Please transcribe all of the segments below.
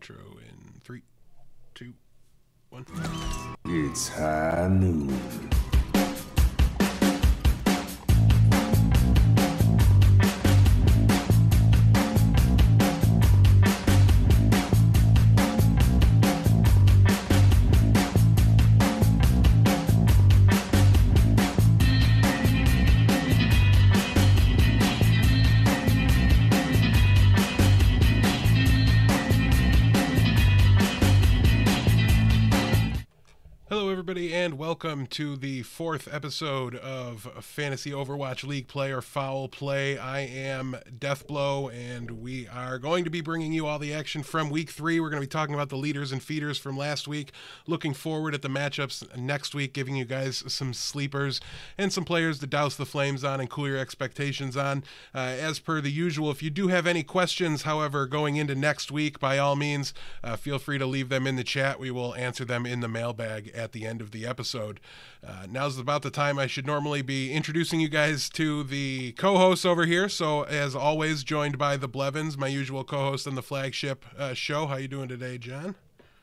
intro in 3, 2, 1. It's high noon. Hello, everybody, and welcome to the 4th episode of Fantasy Overwatch League Play or FOWL Play. I am DeathBlow, and we are going to be bringing you all the action from Week 3. We're going to be talking about the leaders and feeders from last week, looking forward at the matchups next week, giving you guys some sleepers and some players to douse the flames on and cool your expectations on. As per the usual, if you do have any questions, however, going into next week, by all means, feel free to leave them in the chat. We will answer them in the mailbag at the end of the episode. Now's about the time I should normally be introducing you guys to the co-hosts over here. So as always, joined by TheBlevins, my usual co-host on the flagship show. How you doing today, John?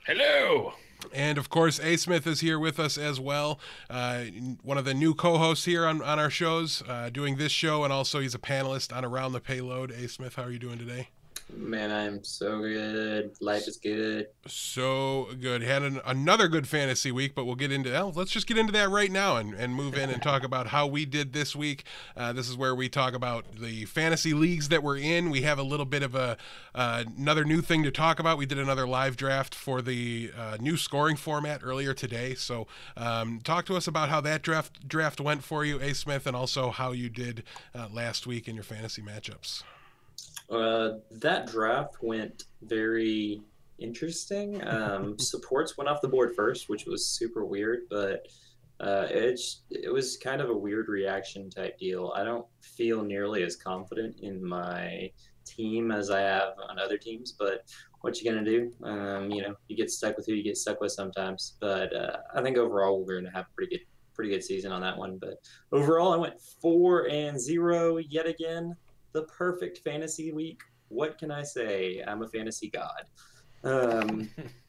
Hello. And of course, Asmith is here with us as well. One of the new co-hosts here on our shows, doing this show, and also he's a panelist on Around the Payload. Asmith, how are you doing today? Man, I'm so good. Life is good. So good. Had another good fantasy week, but we'll get into let's just get into that right now and move in and talk about how we did this week. This is where we talk about the fantasy leagues that we're in. We have a little bit of another new thing to talk about. We did another live draft for the new scoring format earlier today. So talk to us about how that draft went for you, A. Smith, and also how you did last week in your fantasy matchups. That draft went very interesting. Supports went off the board first, which was super weird, but it was kind of a weird reaction type deal. I don't feel nearly as confident in my team as I have on other teams, but what you gonna do? You get stuck with who you get stuck with sometimes. But I think overall we're gonna have a pretty good season on that one. But overall, I went 4-0 yet again. The perfect fantasy week. What can I say? I'm a fantasy god.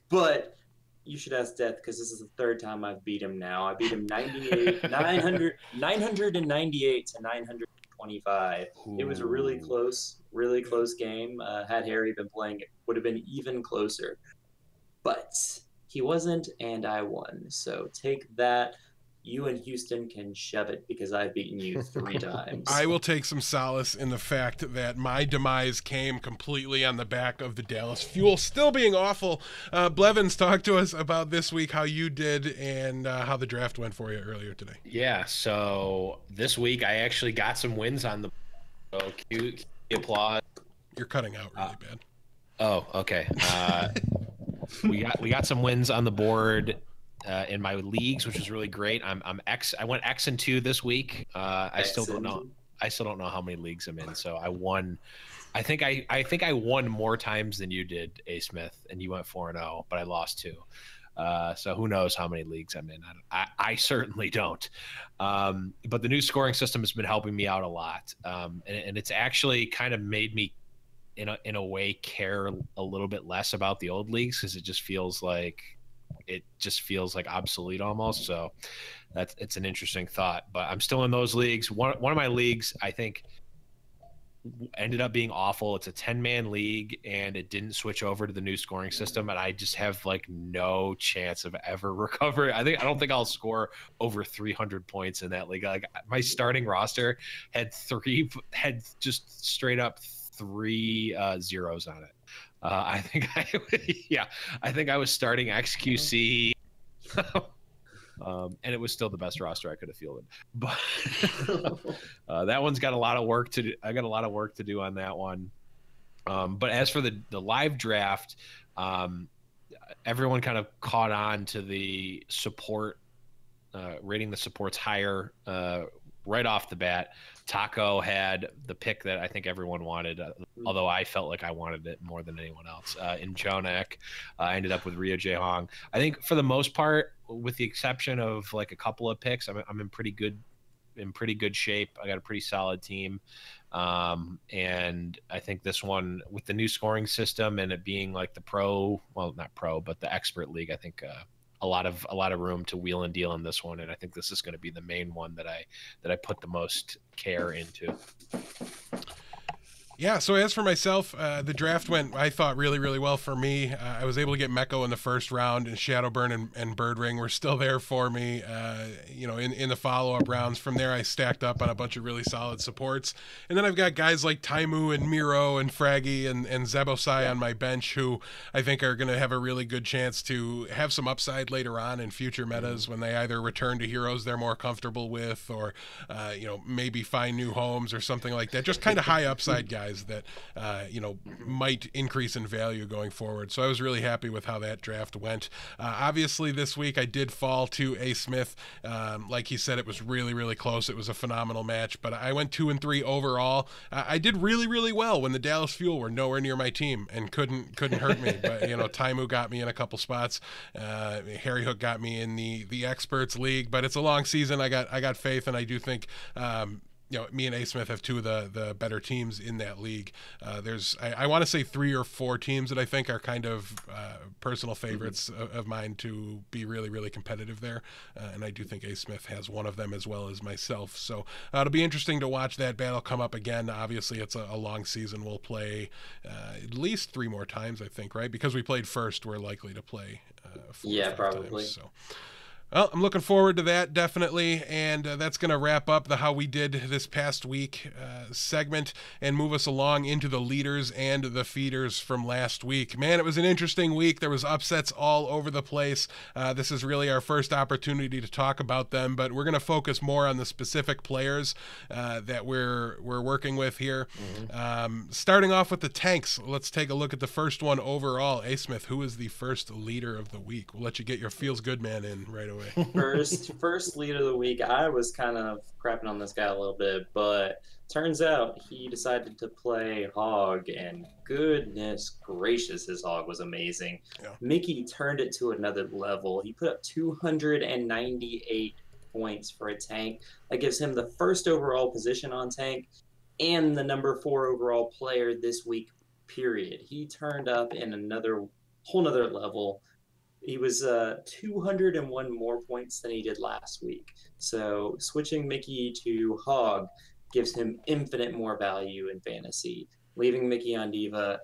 But you should ask Death, because this is the third time I've beat him now. I beat him 998 to 925. Ooh. It was a really close game. Had Harry been playing, it would have been even closer. But he wasn't, and I won. So take that. You and Houston can shove it because I've beaten you 3 times. I will take some solace in the fact that my demise came completely on the back of the Dallas Fuel still being awful. Blevins, talk to us about this week, how you did, and how the draft went for you earlier today. Yeah, so this week I actually got some wins on the cute applause. You're cutting out really bad. Oh, okay. We got some wins on the board in my leagues, which was really great. I went X and 2 this week. I still don't know how many leagues I'm in. So I won. I think I won more times than you did, A. Smith, and you went 4-0, but I lost 2. So who knows how many leagues I'm in? I certainly don't. But the new scoring system has been helping me out a lot, and it's actually kind of made me, in a way, care a little bit less about the old leagues, because it just feels like obsolete almost. So it's an interesting thought, but I'm still in those leagues. One of my leagues, I think, ended up being awful. It's a 10-man league, and it didn't switch over to the new scoring system, and I just have like no chance of ever recovering. I don't think I'll score over 300 points in that league. Like, my starting roster had just straight up 3 zeros on it. I think I was starting XQC, and it was still the best roster I could have fielded. But that one's got a lot of work to do. I got a lot of work to do on that one. But as for the live draft, everyone kind of caught on to the support, rating the supports higher right off the bat. Taco had the pick that I think everyone wanted, although I felt like I wanted it more than anyone else. In Jonak, I ended up with Rio J Hong. I think for the most part, with the exception of like a couple of picks, I'm in pretty good in pretty good shape. I got a pretty solid team. And I think this one, with the new scoring system and it being like the not pro, but the expert league, I think a lot of room to wheel and deal in this one. And I think this is going to be the main one that I put the most care into. Yeah, so as for myself, the draft went, I thought, really, really well for me. I was able to get Meko in the first round, and Shadowburn and Birdring were still there for me, in the follow-up rounds. From there, I stacked up on a bunch of really solid supports. And then I've got guys like Taimu and Miro and Fraggy and Zebosai on my bench who I think are going to have a really good chance to have some upside later on in future metas when they either return to heroes they're more comfortable with or, maybe find new homes or something like that. Just kind of high upside guys that might increase in value going forward. So I was really happy with how that draft went. Obviously this week I did fall to Asmith. Like he said, it was really, really close. It was a phenomenal match, but I went 2-3 overall. I did really, really well when the Dallas Fuel were nowhere near my team and couldn't hurt me. But Taimu got me in a couple spots. Harry Hook got me in the experts league, but it's a long season. I got faith, and I do think me and Asmith have two of the better teams in that league. There's, I want to say 3 or 4 teams that I think are kind of personal favorites of mine to be really, really competitive there. And I do think Asmith has one of them as well as myself. So it'll be interesting to watch that battle come up again. Obviously, it's a long season. We'll play at least 3 more times, I think, right? Because we played first, we're likely to play 4 or 5 probably. times. So. Well, I'm looking forward to that, definitely, and that's going to wrap up the How We Did This Past Week segment and move us along into the leaders and the feeders from last week. Man, it was an interesting week. There was upsets all over the place. This is really our first opportunity to talk about them, but we're going to focus more on the specific players that we're working with here. Starting off with the tanks, let's take a look at the first one overall. Asmith, who is the first leader of the week? We'll let you get your feels good man in right away. First lead of the week. I was kind of crapping on this guy a little bit, but turns out he decided to play Hog, and goodness gracious, his Hog was amazing. Yeah. Mickey turned it to another level. He put up 298 points for a tank. That gives him the first overall position on tank and the number 4 overall player this week, period. He turned up in whole nother level. He was 201 more points than he did last week. So switching Mickey to Hog gives him infinite more value in fantasy. Leaving Mickey on Diva,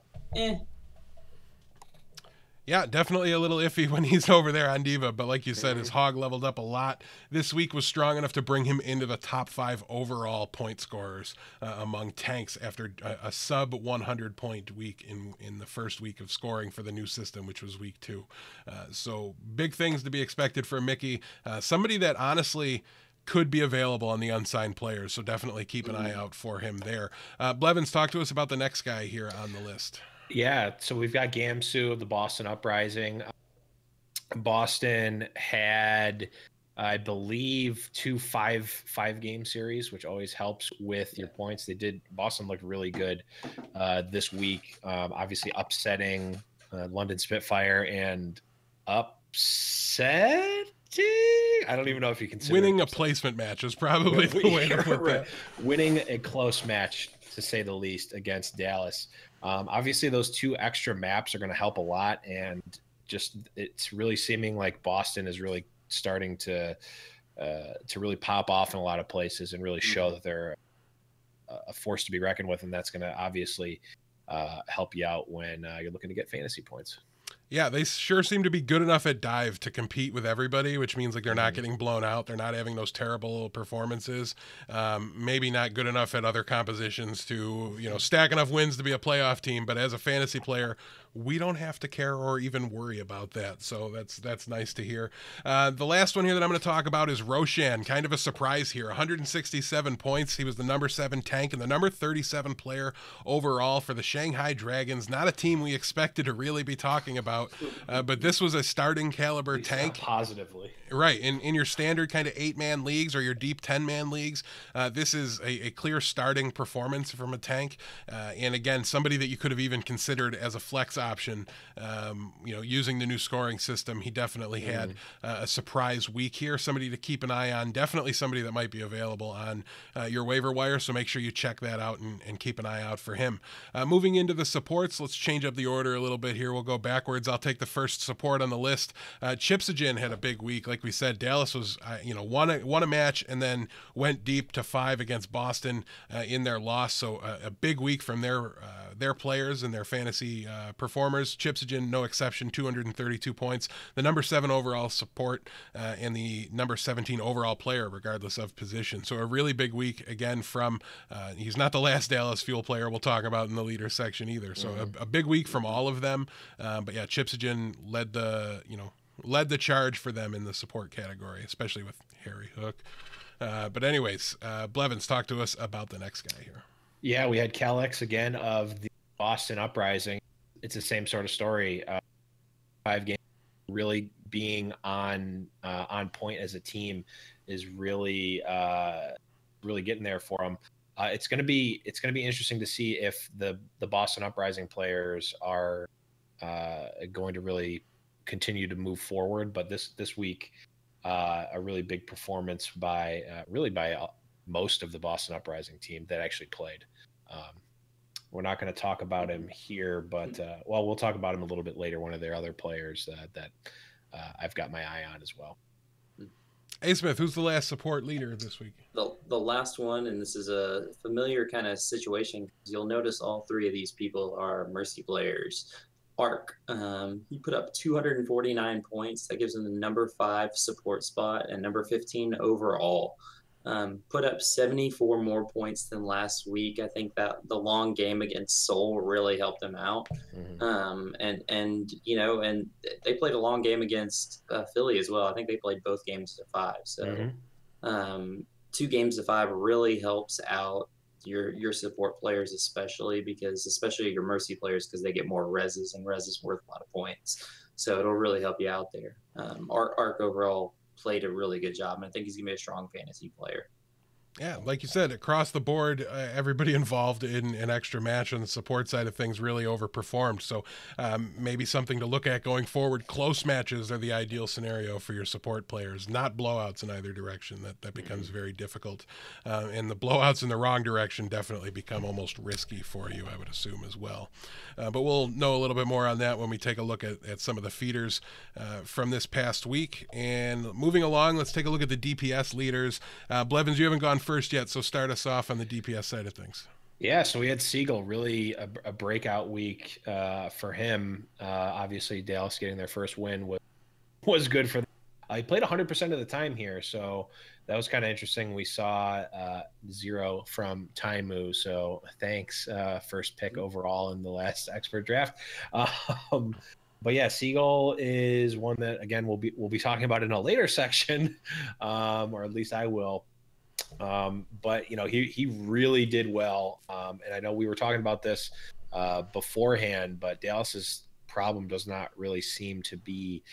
Yeah, definitely a little iffy when he's over there on Diva, but like you said, his Hog leveled up a lot. This week was strong enough to bring him into the top 5 overall point scorers among tanks after a sub 100 point week in the first week of scoring for the new system, which was week 2. So big things to be expected for Mickey. Somebody that honestly could be available on the unsigned players, so definitely keep an eye out for him there. Blevins, talk to us about the next guy here on the list. Yeah, so we've got Gamsu of the Boston Uprising. Boston had, I believe, 2 five-game series, which always helps with your points. Boston looked really good this week, obviously upsetting London Spitfire and upsetting. I don't even know if you consider winning a placement match is probably the way to put that. Winning a close match, to say the least, against Dallas. Obviously, those 2 extra maps are going to help a lot, and just it's really seeming like Boston is really starting to really pop off in a lot of places and really show that they're a force to be reckoned with, and that's going to obviously help you out when you're looking to get fantasy points. Yeah, they sure seem to be good enough at dive to compete with everybody, which means like they're not getting blown out. They're not having those terrible performances. Maybe not good enough at other compositions to, stack enough wins to be a playoff team. But as a fantasy player, we don't have to care or even worry about that. So that's nice to hear. The last one here that I'm going to talk about is Roshan. Kind of a surprise here. 167 points. He was the number 7 tank and the number 37 player overall for the Shanghai Dragons. Not a team we expected to really be talking about. But this was a starting caliber tank. Positively. Right. In your standard kind of 8-man leagues or your deep 10-man leagues, this is a clear starting performance from a tank. And again, somebody that you could have even considered as a flex option. Using the new scoring system, he definitely had a surprise week here. Somebody to keep an eye on. Definitely somebody that might be available on your waiver wire. So make sure you check that out and keep an eye out for him. Moving into the supports, let's change up the order a little bit here. We'll go backwards. I'll take the first support on the list. Chipsagen had a big week. Like we said, Dallas was, won a match and then went deep to 5 against Boston in their loss. So a big week from their players and their fantasy performers. Chipsagen, no exception, 232 points. The number 7 overall support and the number 17 overall player, regardless of position. So a really big week again from, he's not the last Dallas Fuel player we'll talk about in the leader section either. So a big week from all of them. But yeah, Chipsagen led the charge for them in the support category, especially with Harry Hook. But anyways, Blevins, talk to us about the next guy here. Yeah, we had Calix again of the Boston Uprising. It's the same sort of story. 5 games, really being on point as a team is really getting there for them. It's going to be interesting to see if the Boston Uprising players are going to really continue to move forward. But this week, a really big performance by most of the Boston Uprising team that actually played. We're not going to talk about him here, but we'll talk about him a little bit later. One of their other players that I've got my eye on as well. Asmith, who's the last support leader this week? The last one, and this is a familiar kind of situation. You'll notice all 3 of these people are Mercy players. Ark, he put up 249 points. That gives him the number 5 support spot and number 15 overall. Put up 74 more points than last week. I think that the long game against Seoul really helped him out. And they played a long game against Philly as well. I think they played both games to 5. So 2 games to 5 really helps out your support players, especially your Mercy players, because they get more reses, and res is worth a lot of points. So it'll really help you out there. Ark overall played a really good job, and I think he's gonna be a strong fantasy player. Yeah, like you said, across the board, everybody involved in an extra match on the support side of things really overperformed. So maybe something to look at going forward. Close matches are the ideal scenario for your support players, not blowouts in either direction. That becomes very difficult. And the blowouts in the wrong direction definitely become almost risky for you, I would assume, as well. But we'll know a little bit more on that when we take a look at some of the feeders from this past week. And moving along, let's take a look at the DPS leaders. Blevins, you haven't gone first yet, so start us off on the DPS side of things. Yeah, so we had Siegel, really a breakout week for him. Obviously, Dallas getting their first win was good for them. He played 100% of the time here, so that was kind of interesting. We saw 0 from Taimu, so thanks, first pick overall in the last expert draft. But yeah, Siegel is one that, again, we'll be talking about in a later section, or at least I will. But he really did well. And I know we were talking about this beforehand, but Dallas's problem does not really seem to be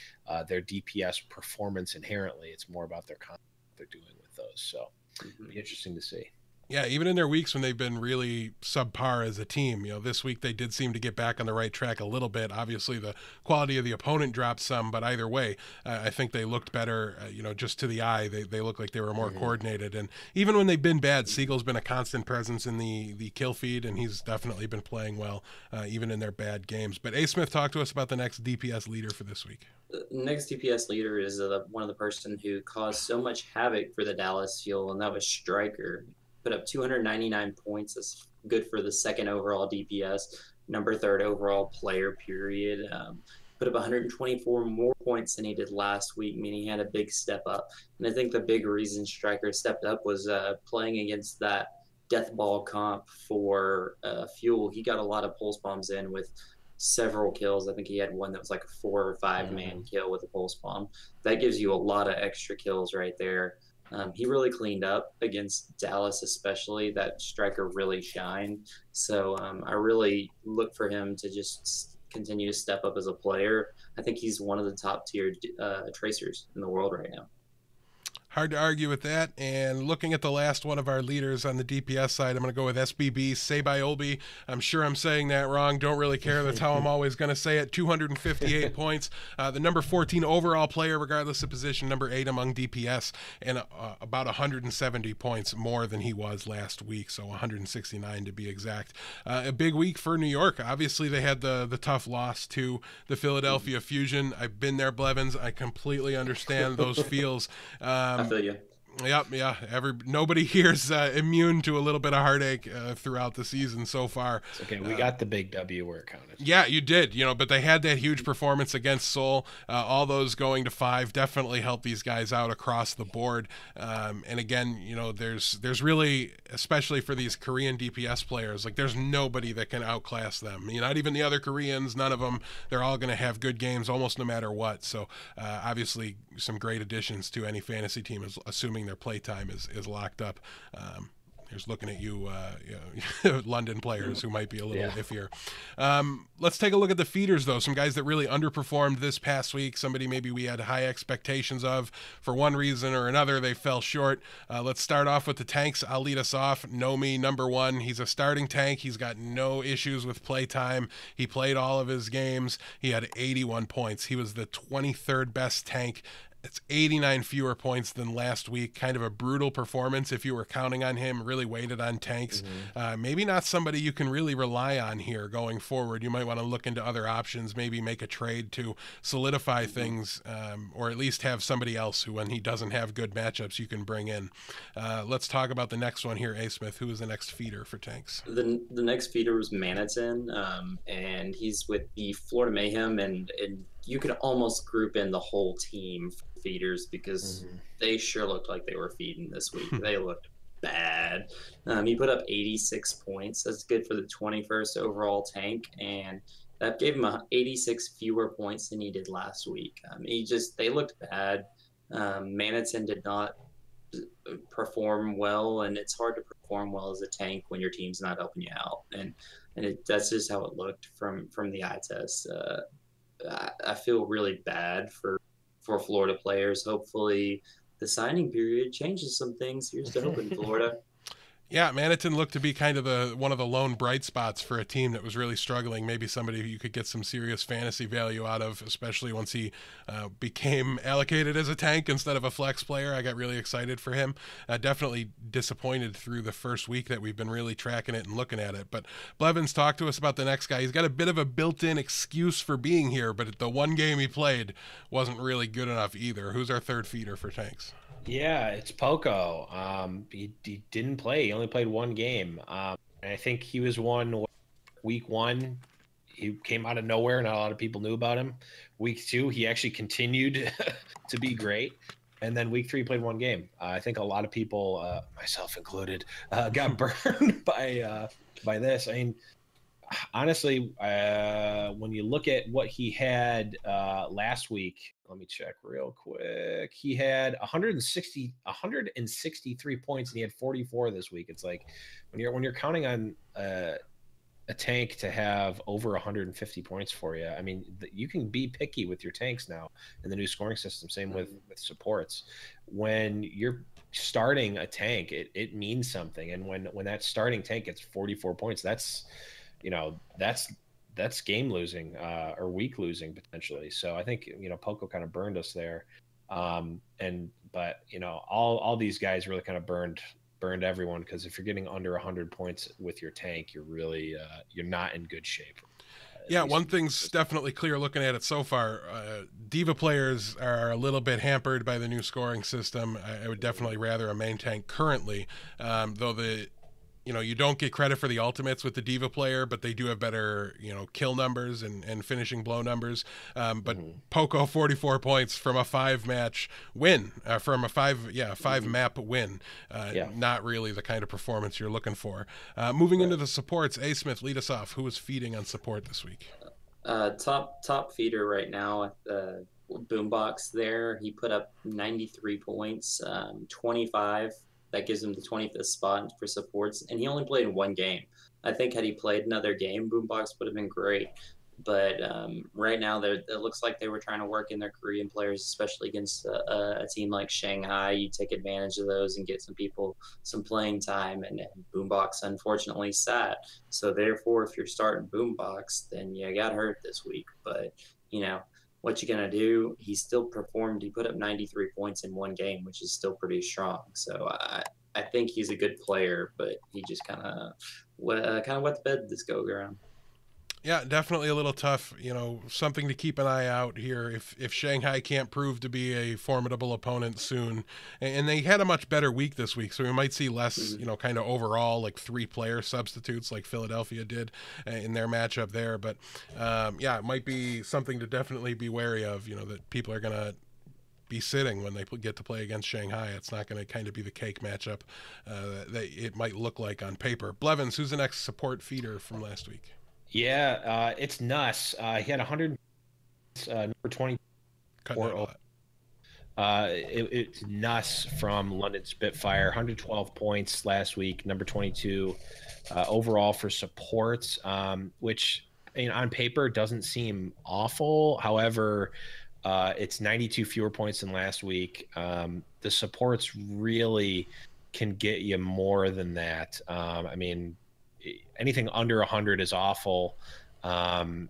their DPS performance inherently. It's more about their content they're doing with those. So it'll be interesting to see. Yeah, even in their weeks when they've been really subpar as a team, this week they did seem to get back on the right track a little bit. Obviously, the quality of the opponent dropped some, but either way, I think they looked better, just to the eye. They looked like they were more coordinated. And even when they've been bad, Siegel's been a constant presence in the kill feed, and he's definitely been playing well, even in their bad games. But Asmith, talk to us about the next DPS leader for this week. The next DPS leader is one of the person who caused so much havoc for the Dallas Fuel, and that was Stryker. Put up 299 points. That's good for the 2nd overall DPS, number 3rd overall player, period. Put up 124 more points than he did last week, meaning he had a big step up. And I think the big reason Stryker stepped up was playing against that death ball comp for Fuel. He got a lot of pulse bombs in with several kills. I think he had one that was like a 4 or 5 man kill with a pulse bomb. That gives you a lot of extra kills right there. He really cleaned up against Dallas, especially. That Stryker really shined. So I really look for him to just continue to step up as a player. I think he's one of the top tier tracers in the world right now. Hard to argue with that. And looking at the last one of our leaders on the DPS side, I'm going to go with SBB, Sebai. I'm sure I'm saying that wrong. Don't really care. That's how I'm always going to say it. 258 points. The number 14 overall player, regardless of position, number 8 among DPS, and about 170 points more than he was last week, so 169 to be exact. A big week for New York. Obviously, they had the tough loss to the Philadelphia Fusion. I've been there, Blevins. I completely understand those feels. I feel you. Yep, yeah. Nobody here is immune to a little bit of heartache throughout the season so far. It's okay, we got the big W where it counted. Yeah, you did. But they had that huge performance against Seoul. All those going to 5 definitely helped these guys out across the board. And again, there's really, especially for these Korean DPS players, like there's nobody that can outclass them. Not even the other Koreans. None of them. They're all going to have good games almost no matter what. So obviously, some great additions to any fantasy team, assuming their play time is locked up. Here's looking at you, London players who might be a little iffier. Let's take a look at the feeders, though. Some guys that really underperformed this past week. Somebody maybe we had high expectations of. For one reason or another, they fell short. Let's start off with the tanks. I'll lead us off. Nomi, number 1. He's a starting tank. He's got no issues with play time. He played all of his games. He had 81 points. He was the 23rd best tank. It's 89 fewer points than last week. Kind of a brutal performance if you were counting on him, really weighted on tanks. Maybe not somebody you can really rely on here going forward. You might want to look into other options, maybe make a trade to solidify things, or at least have somebody else who, when he doesn't have good matchups, you can bring in. Let's talk about the next one here, Asmith. Who is the next feeder for tanks? The next feeder was Manitin, and he's with the Florida Mayhem, and you could almost group in the whole team for feeders because they sure looked like they were feeding this week. They looked bad. He put up 86 points. That's good for the 21st overall tank, and that gave him 86 fewer points than he did last week. They looked bad. Manitin did not perform well, and it's hard to perform well as a tank when your team's not helping you out, and that's just how it looked from the eye test. I feel really bad for Florida players. Hopefully the signing period changes some things. Here's to hoping, Florida. Yeah, Manitin looked to be kind of one of the lone bright spots for a team that was really struggling. Maybe somebody who you could get some serious fantasy value out of, especially once he became allocated as a tank instead of a flex player. I got really excited for him. Definitely disappointed through the first week that we've been really tracking it and looking at it. But Blevins, talk to us about the next guy. He's got a bit of a built-in excuse for being here, but the one game he played wasn't really good enough either. Who's our third feeder for tanks? Yeah, it's Poco. He didn't play. He only played one game. And I think he was week 1. He came out of nowhere. Not a lot of people knew about him. Week 2, he actually continued to be great. And then week 3, he played one game. I think a lot of people, myself included, got burned by this. I mean, honestly, when you look at what he had last week, let me check real quick. He had 163 points, and he had 44 this week. It's like when you're counting on a tank to have over 150 points for you. I mean, you can be picky with your tanks now in the new scoring system. Same with supports. When you're starting a tank, it means something. And when that starting tank gets 44 points, that's game losing or week losing potentially. So I think Poco kind of burned us there, but all these guys really kind of burned everyone, because if you're getting under 100 points with your tank, you're really you're not in good shape. Yeah, one thing's definitely clear looking at it so far. Diva players are a little bit hampered by the new scoring system. I would definitely rather a main tank currently, though you don't get credit for the ultimates with the Diva player, but they do have better, kill numbers and finishing blow numbers. But Poco, 44 points from a 5-match win, from a 5-map win. Not really the kind of performance you're looking for. Moving into the supports, Asmith, lead us off. Who was feeding on support this week? Top feeder right now, Boombox there. He put up 93 points, 25. That gives him the 25th spot for supports, and he only played one game. I think had he played another game, Boombox would have been great. But right now, it looks like they were trying to work in their Korean players, especially against a team like Shanghai. You take advantage of those and get some people some playing time. And Boombox, unfortunately, sat. So therefore, if you're starting Boombox, then you got hurt this week. But you know what you gonna do? He still performed. He put up 93 points in one game, which is still pretty strong. So I think he's a good player, but he just kind of wet the bed this go around. Yeah, definitely a little tough. Something to keep an eye out here. If Shanghai can't prove to be a formidable opponent soon, and they had a much better week this week, so we might see less, kind of overall like 3-player substitutes like Philadelphia did in their matchup there. But yeah, it might be something to definitely be wary of. That people are gonna be sitting when they get to play against Shanghai. It's not going to kind of be the cake matchup that it might look like on paper. Blevins, who's the next support feeder from last week? Yeah, it's Nuss. He had 100, number 20. It's Nuss from London Spitfire, 112 points last week, number 22 overall for supports, which on paper doesn't seem awful. However, it's 92 fewer points than last week. The supports really can get you more than that. Anything under 100 is awful. And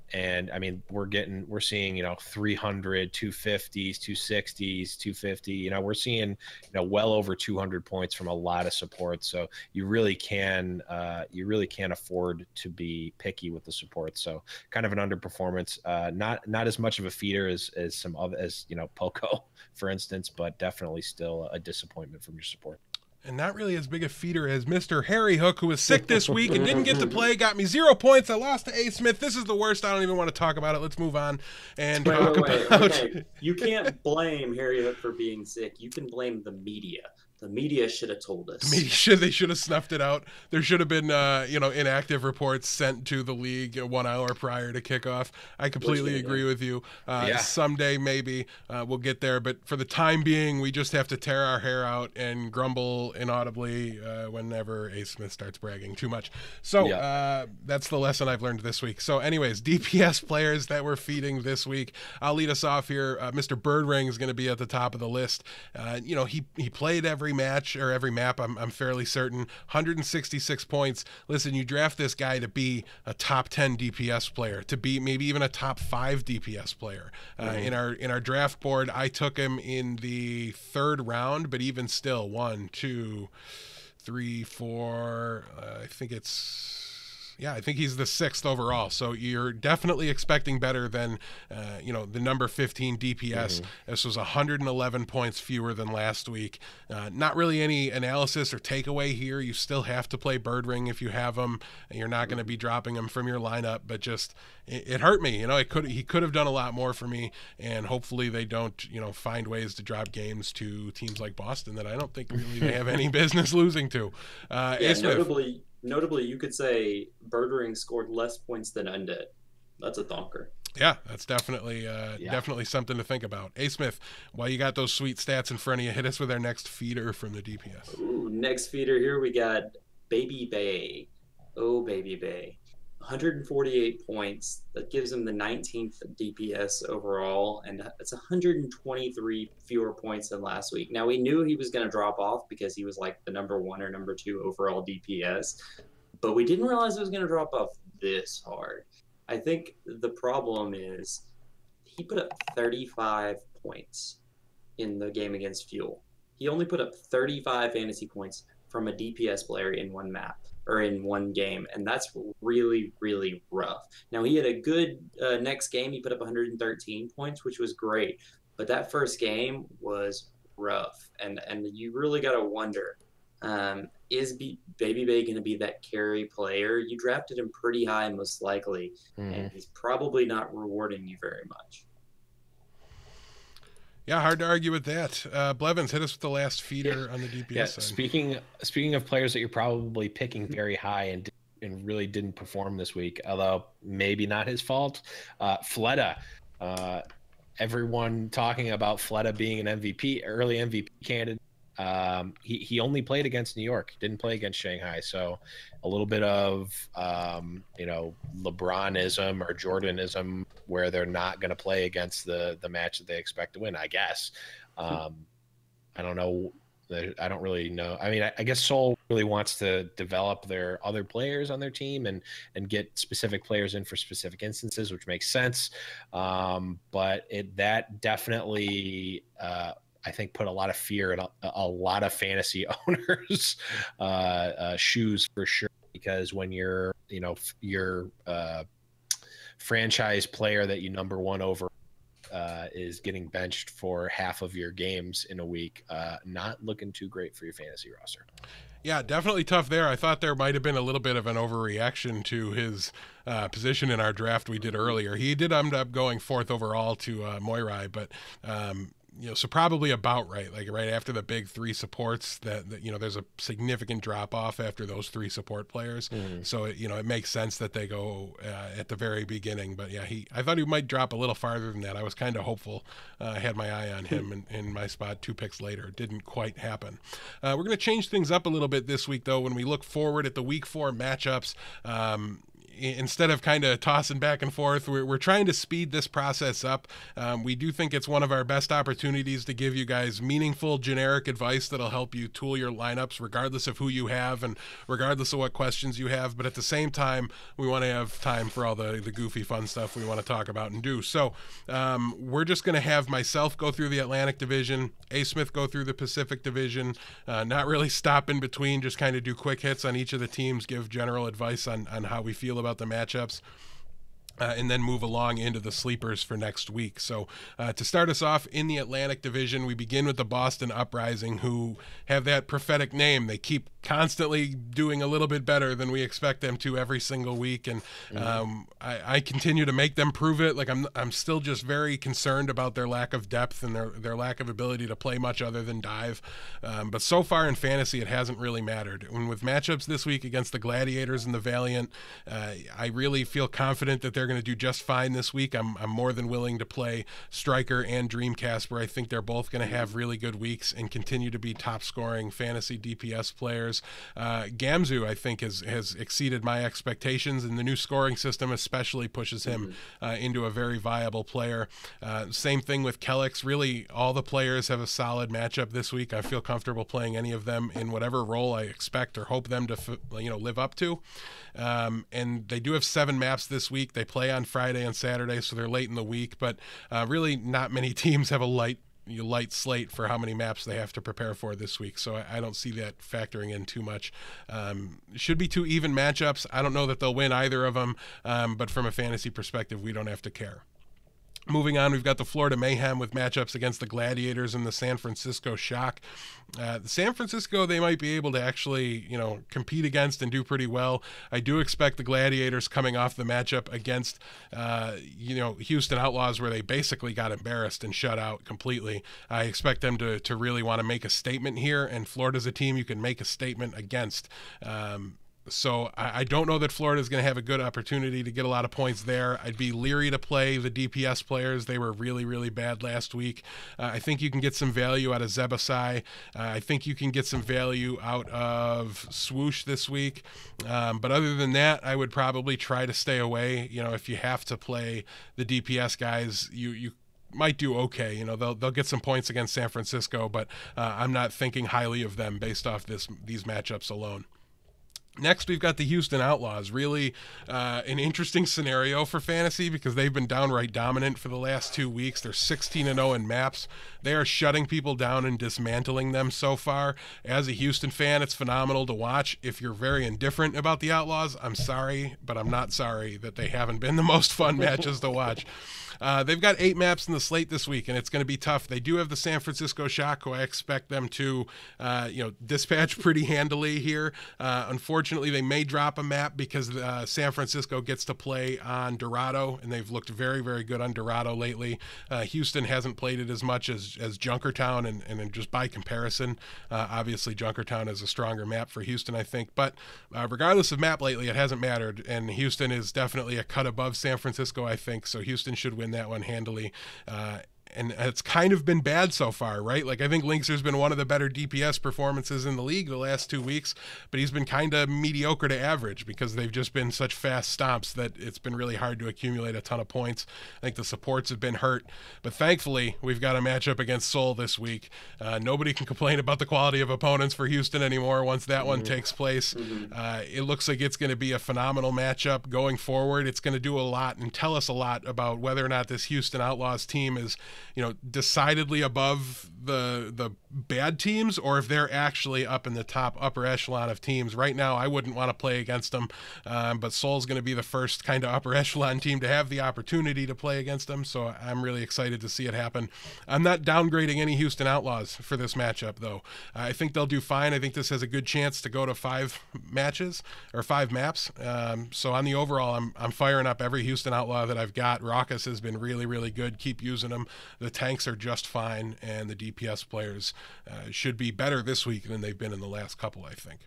we're seeing, 300, 250s, 260s, 250, we're seeing, well over 200 points from a lot of support. So you really can afford to be picky with the support. So kind of an underperformance, not as much of a feeder as some other, Poco, for instance, but definitely still a disappointment from your support. And not really as big a feeder as Mr. Harry Hook, who was sick this week and didn't get to play, got me 0 points. I lost to Asmith. This is the worst. I don't even want to talk about it. Let's move on and talk about... Okay. You can't blame Harry Hook for being sick. You can blame the media. The media should have told us. They should have snuffed it out. There should have been, inactive reports sent to the league 1 hour prior to kickoff. I completely agree with you. Someday maybe we'll get there, but for the time being, we just have to tear our hair out and grumble inaudibly whenever A. Smith starts bragging too much. So that's the lesson I've learned this week. So anyways, DPS players that we're feeding this week. I'll lead us off here. Mr. Birdring is going to be at the top of the list. He played every match or every map, I'm fairly certain. 166 points. Listen, you draft this guy to be a top 10 DPS player, to be maybe even a top 5 DPS player. In our draft board, I took him in the 3rd round, but even still, 1, 2, 3, 4. I think he's the 6th overall. So you're definitely expecting better than, the number 15 DPS. This was 111 points fewer than last week. Not really any analysis or takeaway here. You still have to play Birdring if you have him. And you're not going to be dropping him from your lineup, but just it hurt me. He could have done a lot more for me, and hopefully they don't, find ways to drop games to teams like Boston that I don't think really they have any business losing to. Notably, you could say Birdring scored less points than Undead. That's a thonker. Yeah, that's definitely something to think about. A. Smith, while you got those sweet stats in front of you, hit us with our next feeder from the DPS. Ooh, next feeder here we got Baby Bay. Oh, Baby Bay. 148 points. That gives him the 19th DPS overall, and it's 123 fewer points than last week. Now, we knew he was going to drop off because he was like the number 1 or number 2 overall DPS, but we didn't realize it was going to drop off this hard. I think the problem is he put up 35 points in the game against FOWL. He only put up 35 fantasy points from a DPS player in one map. Or in one game, and that's really, really rough. Now, he had a good next game. He put up 113 points, which was great, but that first game was rough, and you really got to wonder, is Baby Bay going to be that carry player? You drafted him pretty high, most likely, and he's probably not rewarding you very much. Yeah, hard to argue with that. Blevins, hit us with the last feeder on the DPS side. Speaking of players that you're probably picking very high and really didn't perform this week, although maybe not his fault, Fleta. Everyone talking about Fleta being an MVP, early MVP candidate. He only played against New York, didn't play against Shanghai. So a little bit of, LeBronism or Jordanism where they're not going to play against the match that they expect to win, I guess. I don't know. I don't really know. I mean, I guess Seoul really wants to develop their other players on their team and get specific players in for specific instances, which makes sense. But that definitely, I think, put a lot of fear in a lot of fantasy owners' shoes for sure. Because when your franchise player that you number one over is getting benched for half of your games in a week, not looking too great for your fantasy roster. Yeah, definitely tough there. I thought there might have been a little bit of an overreaction to his position in our draft we did earlier. He did end up going 4th overall to Moirai, but so probably about right, like right after the big 3 supports that there's a significant drop off after those 3 support players. So it makes sense that they go at the very beginning. But yeah, I thought he might drop a little farther than that. I was kind of hopeful. I had my eye on him in my spot 2 picks later. It didn't quite happen. We're going to change things up a little bit this week, though, when we look forward at the week 4 matchups. Instead of kind of tossing back and forth, we're trying to speed this process up. We do think it's one of our best opportunities to give you guys meaningful, generic advice that'll help you tool your lineups, regardless of who you have and regardless of what questions you have. But at the same time, we want to have time for all the goofy, fun stuff we want to talk about and do. So we're just going to have myself go through the Atlantic Division, Asmith go through the Pacific Division, not really stop in between, just kind of do quick hits on each of the teams, give general advice on how we feel about the matchups, and then move along into the sleepers for next week. So to start us off in the Atlantic Division, we begin with the Boston Uprising, who have that prophetic name. They keep constantly doing a little bit better than we expect them to every single week, and I continue to make them prove it. Like I'm still just very concerned about their lack of depth and their lack of ability to play much other than dive. But so far in fantasy, it hasn't really mattered. And with matchups this week against the Gladiators and the Valiant, I really feel confident that they're going to do just fine this week. I'm more than willing to play Striker and Dreamcasper. I think they're both going to have really good weeks and continue to be top scoring fantasy DPS players. Gamzu, I think, has exceeded my expectations, and the new scoring system especially pushes him into a very viable player. Same thing with Kellex. Really, all the players have a solid matchup this week. I feel comfortable playing any of them in whatever role I expect or hope them to live up to. And they do have 7 maps this week. They play on Friday and Saturday, so they're late in the week, but really not many teams have a light slate for how many maps they have to prepare for this week, so I don't see that factoring in too much. Should be 2 even matchups. I don't know that they'll win either of them, but from a fantasy perspective, we don't have to care. Moving on, we've got the Florida Mayhem with matchups against the Gladiators and the San Francisco Shock. The San Francisco, they might be able to actually, compete against and do pretty well. I do expect the Gladiators coming off the matchup against, Houston Outlaws, where they basically got embarrassed and shut out completely. I expect them to really want to make a statement here, and Florida's a team you can make a statement against. So I don't know that Florida is going to have a good opportunity to get a lot of points there. I'd be leery to play the DPS players. They were really, really bad last week. I think you can get some value out of Zebasai. I think you can get some value out of Swoosh this week. But other than that, I would probably try to stay away. If you have to play the DPS guys, you might do okay. They'll get some points against San Francisco, but I'm not thinking highly of them based off these matchups alone. Next, we've got the Houston Outlaws. Really an interesting scenario for fantasy because they've been downright dominant for the last 2 weeks. They're 16-0 in maps. They are shutting people down and dismantling them so far. As a Houston fan, it's phenomenal to watch. If you're very indifferent about the Outlaws, I'm sorry, but I'm not sorry that they haven't been the most fun matches to watch. They've got 8 maps in the slate this week, and it's going to be tough. They do have the San Francisco Shock, who I expect them to, dispatch pretty handily here. Unfortunately, they may drop a map because San Francisco gets to play on Dorado, and they've looked very, very good on Dorado lately. Houston hasn't played it as much as Junkertown, and just by comparison, obviously Junkertown is a stronger map for Houston, I think. But regardless of map lately, it hasn't mattered, and Houston is definitely a cut above San Francisco, I think, so Houston should win that one handily. and it's kind of been bad so far, right? Like I think Linkser's been one of the better DPS performances in the league the last 2 weeks, but he's been kind of mediocre to average because they've just been such fast stomps that it's been really hard to accumulate a ton of points. I think the supports have been hurt, but thankfully we've got a matchup against Seoul this week. Nobody can complain about the quality of opponents for Houston anymore once that one takes place. It looks like it's going to be a phenomenal matchup going forward. It's going to do a lot and tell us a lot about whether or not this Houston Outlaws team is, decidedly above the bad teams, or if they're actually up in the upper echelon of teams. Right now, I wouldn't want to play against them, but Seoul's going to be the first kind of upper echelon team to have the opportunity to play against them, so I'm really excited to see it happen. I'm not downgrading any Houston Outlaws for this matchup, though. I think they'll do fine. I think this has a good chance to go to 5 matches or 5 maps. So on the overall, I'm firing up every Houston Outlaw that I've got. Raucus has been really, really good. Keep using them. The tanks are just fine, and the DPS players should be better this week than they've been in the last couple, I think.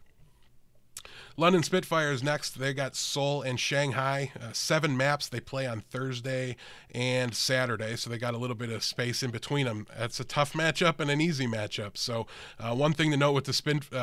London Spitfires next. They got Seoul and Shanghai. 7 maps. They play on Thursday and Saturday, so they got a little bit of space in between them. That's a tough matchup and an easy matchup. So one thing to note with the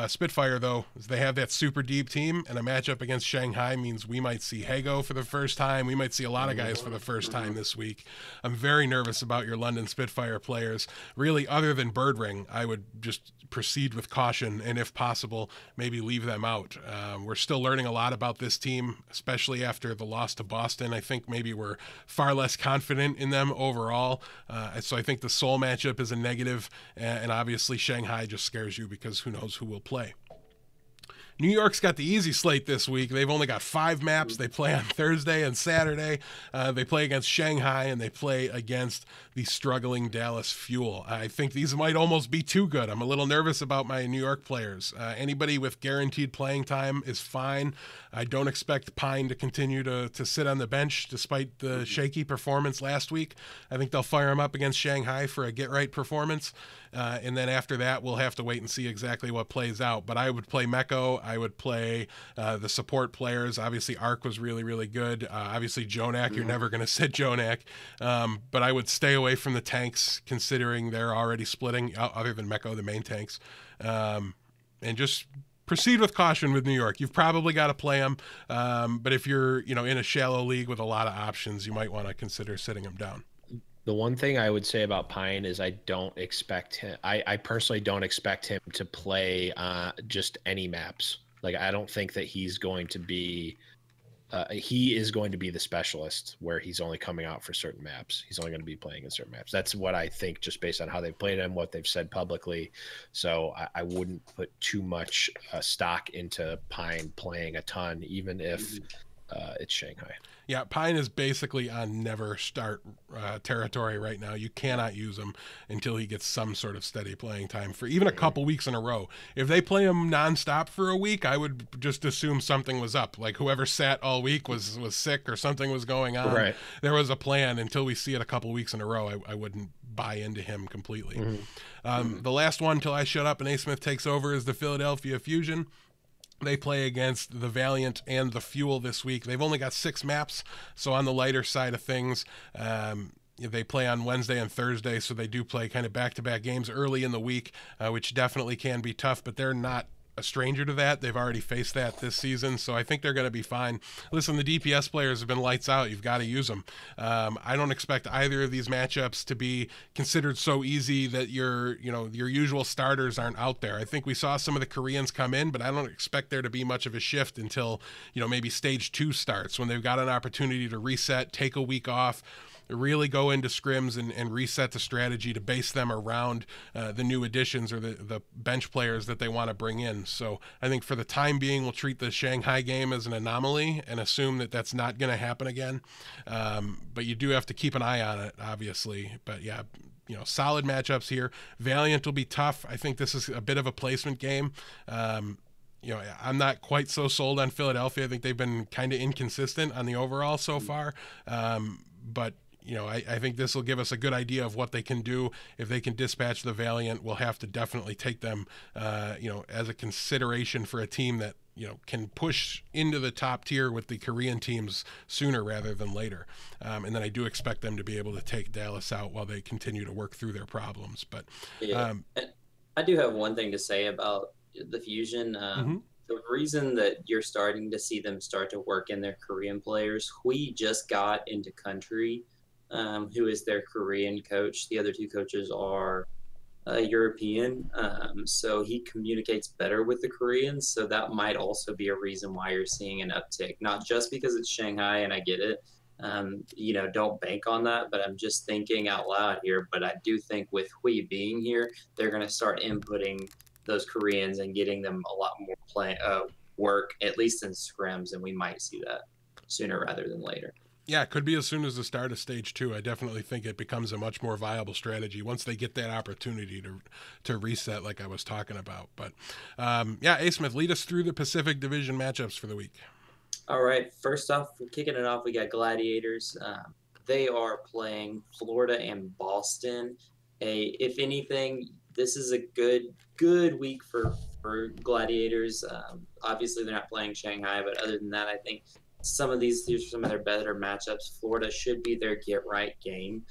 Spitfire, though, is they have that super deep team, and a matchup against Shanghai means we might see Hago for the first time. We might see a lot of guys for the first time this week. I'm very nervous about your London Spitfire players. Really, other than Birdring, I would just proceed with caution, and if possible, maybe leave them out. We're still learning a lot about this team, especially after the loss to Boston. I think maybe we're far less confident in them overall. So I think the Seoul matchup is a negative, and obviously Shanghai just scares you because who knows who will play. New York's got the easy slate this week. They've only got 5 maps. They play on Thursday and Saturday. They play against Shanghai, and they play against the struggling Dallas FOWL. I think these might almost be too good. I'm a little nervous about my New York players. Anybody with guaranteed playing time is fine. I don't expect Pine to continue to sit on the bench despite the shaky performance last week. I think they'll fire him up against Shanghai for a get-right performance. And then after that, we'll have to wait and see exactly what plays out. But I would play Meko. I would play the support players. Obviously, Arc was really, really good. Obviously, Jonak, you're never going to sit Jonak. But I would stay away from the tanks, considering they're already splitting, other than Meko, the main tanks. And just proceed with caution with New York. You've probably got to play them. But if you're in a shallow league with a lot of options, you might want to consider sitting them down. The one thing I would say about Pine is I don't expect him. I personally don't expect him to play just any maps. Like, I don't think that he's going to be. He is going to be the specialist where he's only coming out for certain maps. He's only going to be playing in certain maps. That's what I think, just based on how they've played him, what they've said publicly. So I wouldn't put too much stock into Pine playing a ton, even if it's Shanghai. Yeah, Pine is basically on never start territory right now. You cannot use him until he gets some sort of steady playing time for even a couple weeks in a row. If they play him nonstop for a week, I would just assume something was up. Like whoever sat all week was sick or something was going on. Right. There was a plan. Until we see it a couple weeks in a row, I wouldn't buy into him completely. The last one till I shut up and Asmith takes over is the Philadelphia Fusion. They play against the Valiant and the FOWL this week. They've only got 6 maps, so on the lighter side of things, they play on Wednesday and Thursday, so they do play kind of back-to-back games early in the week, which definitely can be tough, but they're not a stranger to that. They've already faced that this season, so I think they're going to be fine. Listen, the DPS players have been lights out. You've got to use them. I don't expect either of these matchups to be considered so easy that your usual starters aren't out there. I think we saw some of the Koreans come in, but I don't expect there to be much of a shift until maybe stage 2 starts, when they've got an opportunity to reset, take a week off, really go into scrims and reset the strategy to base them around the new additions or the bench players that they want to bring in. So I think for the time being, we'll treat the Shanghai game as an anomaly and assume that that's not going to happen again. But you do have to keep an eye on it, obviously. But yeah, solid matchups here. Valiant will be tough. I think this is a bit of a placement game. I'm not quite so sold on Philadelphia. I think they've been kind of inconsistent on the overall so far. But I think this will give us a good idea of what they can do. If they can dispatch the Valiant, we'll have to definitely take them, as a consideration for a team that can push into the top tier with the Korean teams sooner rather than later. And then I do expect them to be able to take Dallas out while they continue to work through their problems. But Yeah. And I do have one thing to say about the Fusion. The reason that you're starting to see them start to work in their Korean players, Hui just got into country, who is their Korean coach. The other two coaches are European, so he communicates better with the Koreans. So that might also be a reason why you're seeing an uptick, not just because it's Shanghai, and I get it. Don't bank on that, but I'm just thinking out loud here. But I do think with Hui being here, they're going to start inputting those Koreans and getting them a lot more work, at least in scrims, and we might see that sooner rather than later. Yeah, it could be as soon as the start of stage 2. I definitely think it becomes a much more viable strategy once they get that opportunity to reset, like I was talking about. But Asmith, lead us through the Pacific Division matchups for the week. All right, first off, we're kicking it off. We got Gladiators. They are playing Florida and Boston. If anything, this is a good week for Gladiators. Obviously, they're not playing Shanghai, but other than that, I think these are some of their better matchups. Florida should be their get-right game.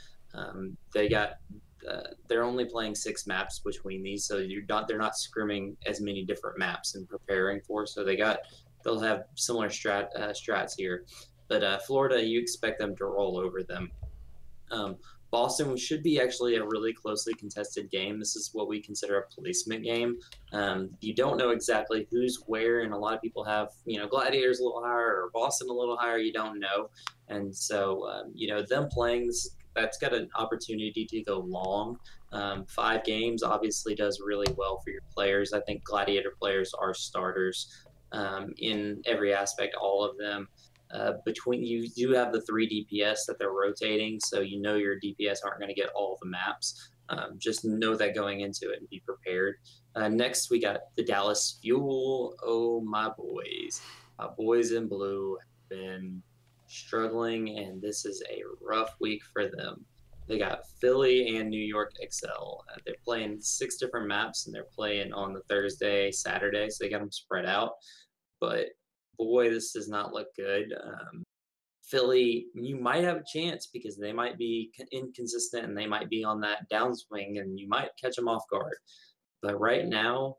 They're only playing 6 maps between these, so they're not scrimming as many different maps and preparing for. So they'll have similar strats here. But Florida, you expect them to roll over them. Boston should be actually a really closely contested game. This is what we consider a placement game. You don't know exactly who's where, and a lot of people have, Gladiators a little higher or Boston a little higher. You don't know. And so, them playing this, that's got an opportunity to go long. 5 games obviously does really well for your players. I think Gladiator players are starters in every aspect, all of them. You do have the 3 DPS that they're rotating, so your DPS aren't going to get all the maps. Just know that going into it and be prepared. Next, we got the Dallas FOWL. Oh, my boys in blue have been struggling, and this is a rough week for them. They got Philly and New York XL. They're playing 6 different maps, and they're playing on the Thursday, Saturday, so they got them spread out. But boy, this does not look good. Philly, you might have a chance because they might be inconsistent and they might be on that downswing, and you might catch them off guard. But right now,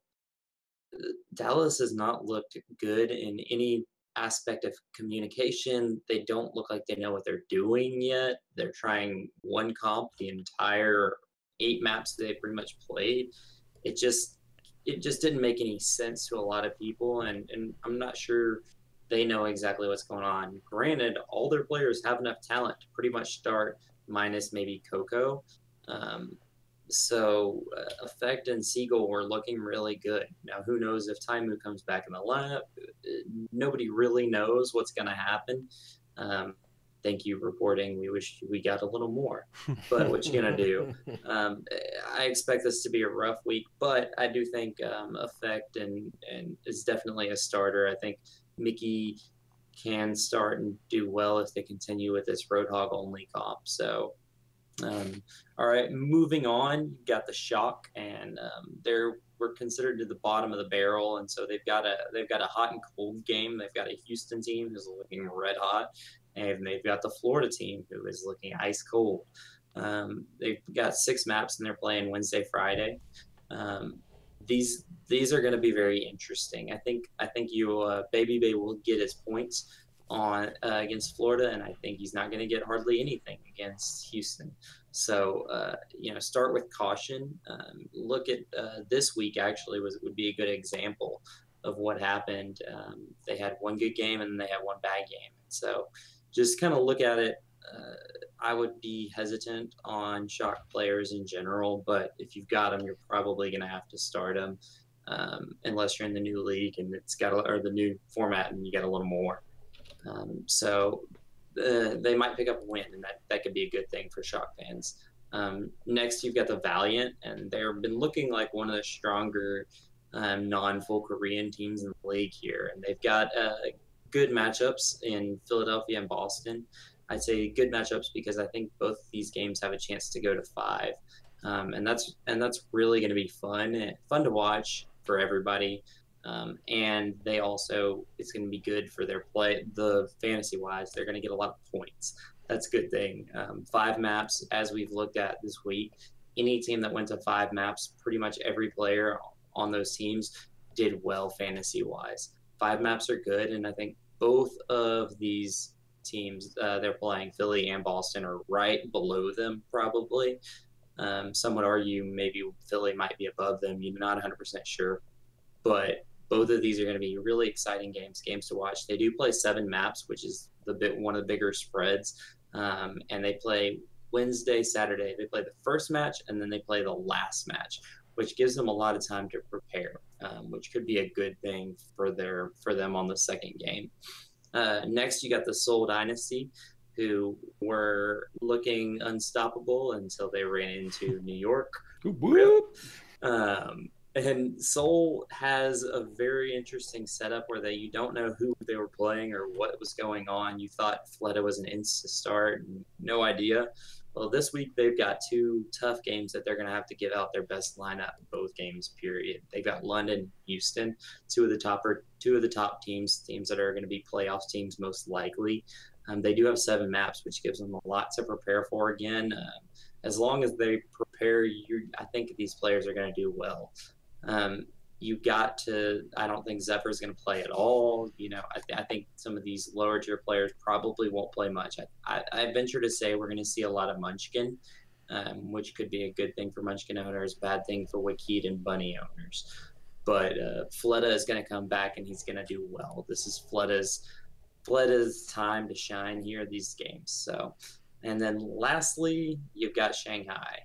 Dallas has not looked good in any aspect of communication. They don't look like they know what they're doing yet. They're trying one comp the entire 8 maps they pretty much played. It just didn't make any sense to a lot of people, and I'm not sure they know exactly what's going on. Granted, all their players have enough talent to pretty much start, minus maybe Coco. So Effect and Seagull were looking really good. Now, who knows if Taimu comes back in the lineup? Nobody really knows what's going to happen. Thank you, reporting. We wish we got a little more, but what you gonna do? I expect this to be a rough week, but I do think Effect and is definitely a starter. I think Mickey can start and do well if they continue with this Roadhog only comp. So, all right, moving on. You got the Shock, and we're considered to the bottom of the barrel, and so they've got a hot and cold game. They've got a Houston team who's looking red hot, and they've got the Florida team who is looking ice cold. They've got 6 maps, and they're playing Wednesday, Friday. These are going to be very interesting. I think Baby Bay will get his points on against Florida, and I think he's not going to get hardly anything against Houston. So start with caution. Look at this week actually would be a good example of what happened. They had one good game and they had one bad game. So just kind of look at it. I would be hesitant on Shock players in general, but if you've got them, you're probably going to have to start them unless you're in the new league and or the new format and you get a little more. So they might pick up a win, and that could be a good thing for Shock fans. Next, you've got the Valiant, and they've been looking like one of the stronger non-full Korean teams in the league here, and they've got good matchups in Philadelphia and Boston. I'd say good matchups because I think both these games have a chance to go to 5, and that's really going to be fun to watch for everybody. And they also, it's going to be good for their play, the fantasy wise. They're going to get a lot of points. That's a good thing. 5 maps, as we've looked at this week, any team that went to 5 maps, pretty much every player on those teams did well fantasy wise. 5 maps are good, and I think both of these teams they're playing, Philly and Boston, are right below them probably. Some would argue maybe Philly might be above them. You're not 100% sure, but both of these are going to be really exciting games to watch. They do play 7 maps, which is one of the bigger spreads, and they play Wednesday, Saturday. They play the first match, and then they play the last match, which gives them a lot of time to prepare, which could be a good thing for them on the second game. Next, you got the Seoul Dynasty, who were looking unstoppable until they ran into New York. And Seoul has a very interesting setup where you don't know who they were playing or what was going on. You thought Fleta was an insta start, no idea. Well, this week they've got 2 tough games that they're going to have to give out their best lineup in both games, period. They've got London, Houston, two of the top teams that are going to be playoff teams most likely. They do have 7 maps, which gives them a lot to prepare for again. As long as they prepare, I think these players are going to do well. I don't think Zephyr is going to play at all. I think some of these lower tier players probably won't play much. I venture to say we're going to see a lot of Munchkin, which could be a good thing for Munchkin owners, bad thing for Wikid and Bunny owners. But Fleta is going to come back and he's going to do well. This is Fleta's time to shine here, these games. So, and then lastly, you've got Shanghai.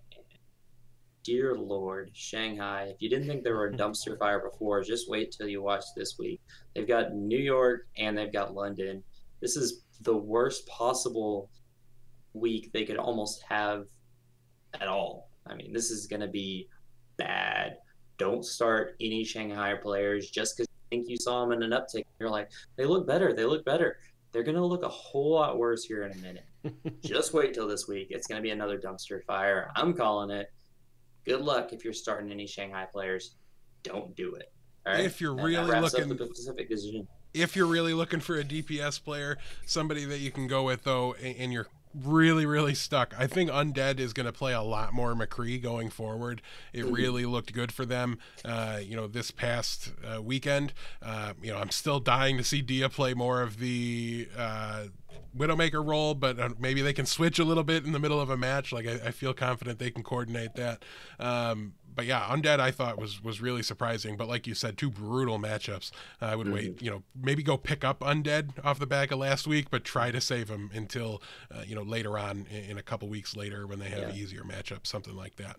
Dear Lord, Shanghai, if you didn't think they were a dumpster fire before, just wait till you watch this week. They've got New York and they've got London. This is the worst possible week they could almost have at all. I mean, this is going to be bad. Don't start any Shanghai players just because you think you saw them in an uptick. You're like, they look better. They're going to look a whole lot worse here in a minute. Just wait till this week. It's going to be another dumpster fire. I'm calling it. Good luck if you're starting any Shanghai players. Don't do it. All right? If you're really looking, the Pacific Division. If you're really looking for a DPS player, somebody that you can go with though, and you're really, really stuck, I think Undead is going to play a lot more McCree going forward. It really looked good for them, this past weekend. I'm still dying to see Dia play more of the Widowmaker role, but maybe they can switch a little bit in the middle of a match. Like I feel confident they can coordinate that. But yeah, Undead I thought was really surprising. But like you said, 2 brutal matchups. I would wait, maybe go pick up Undead off the back of last week, but try to save him until later on in a couple weeks later when they have easier matchups, something like that.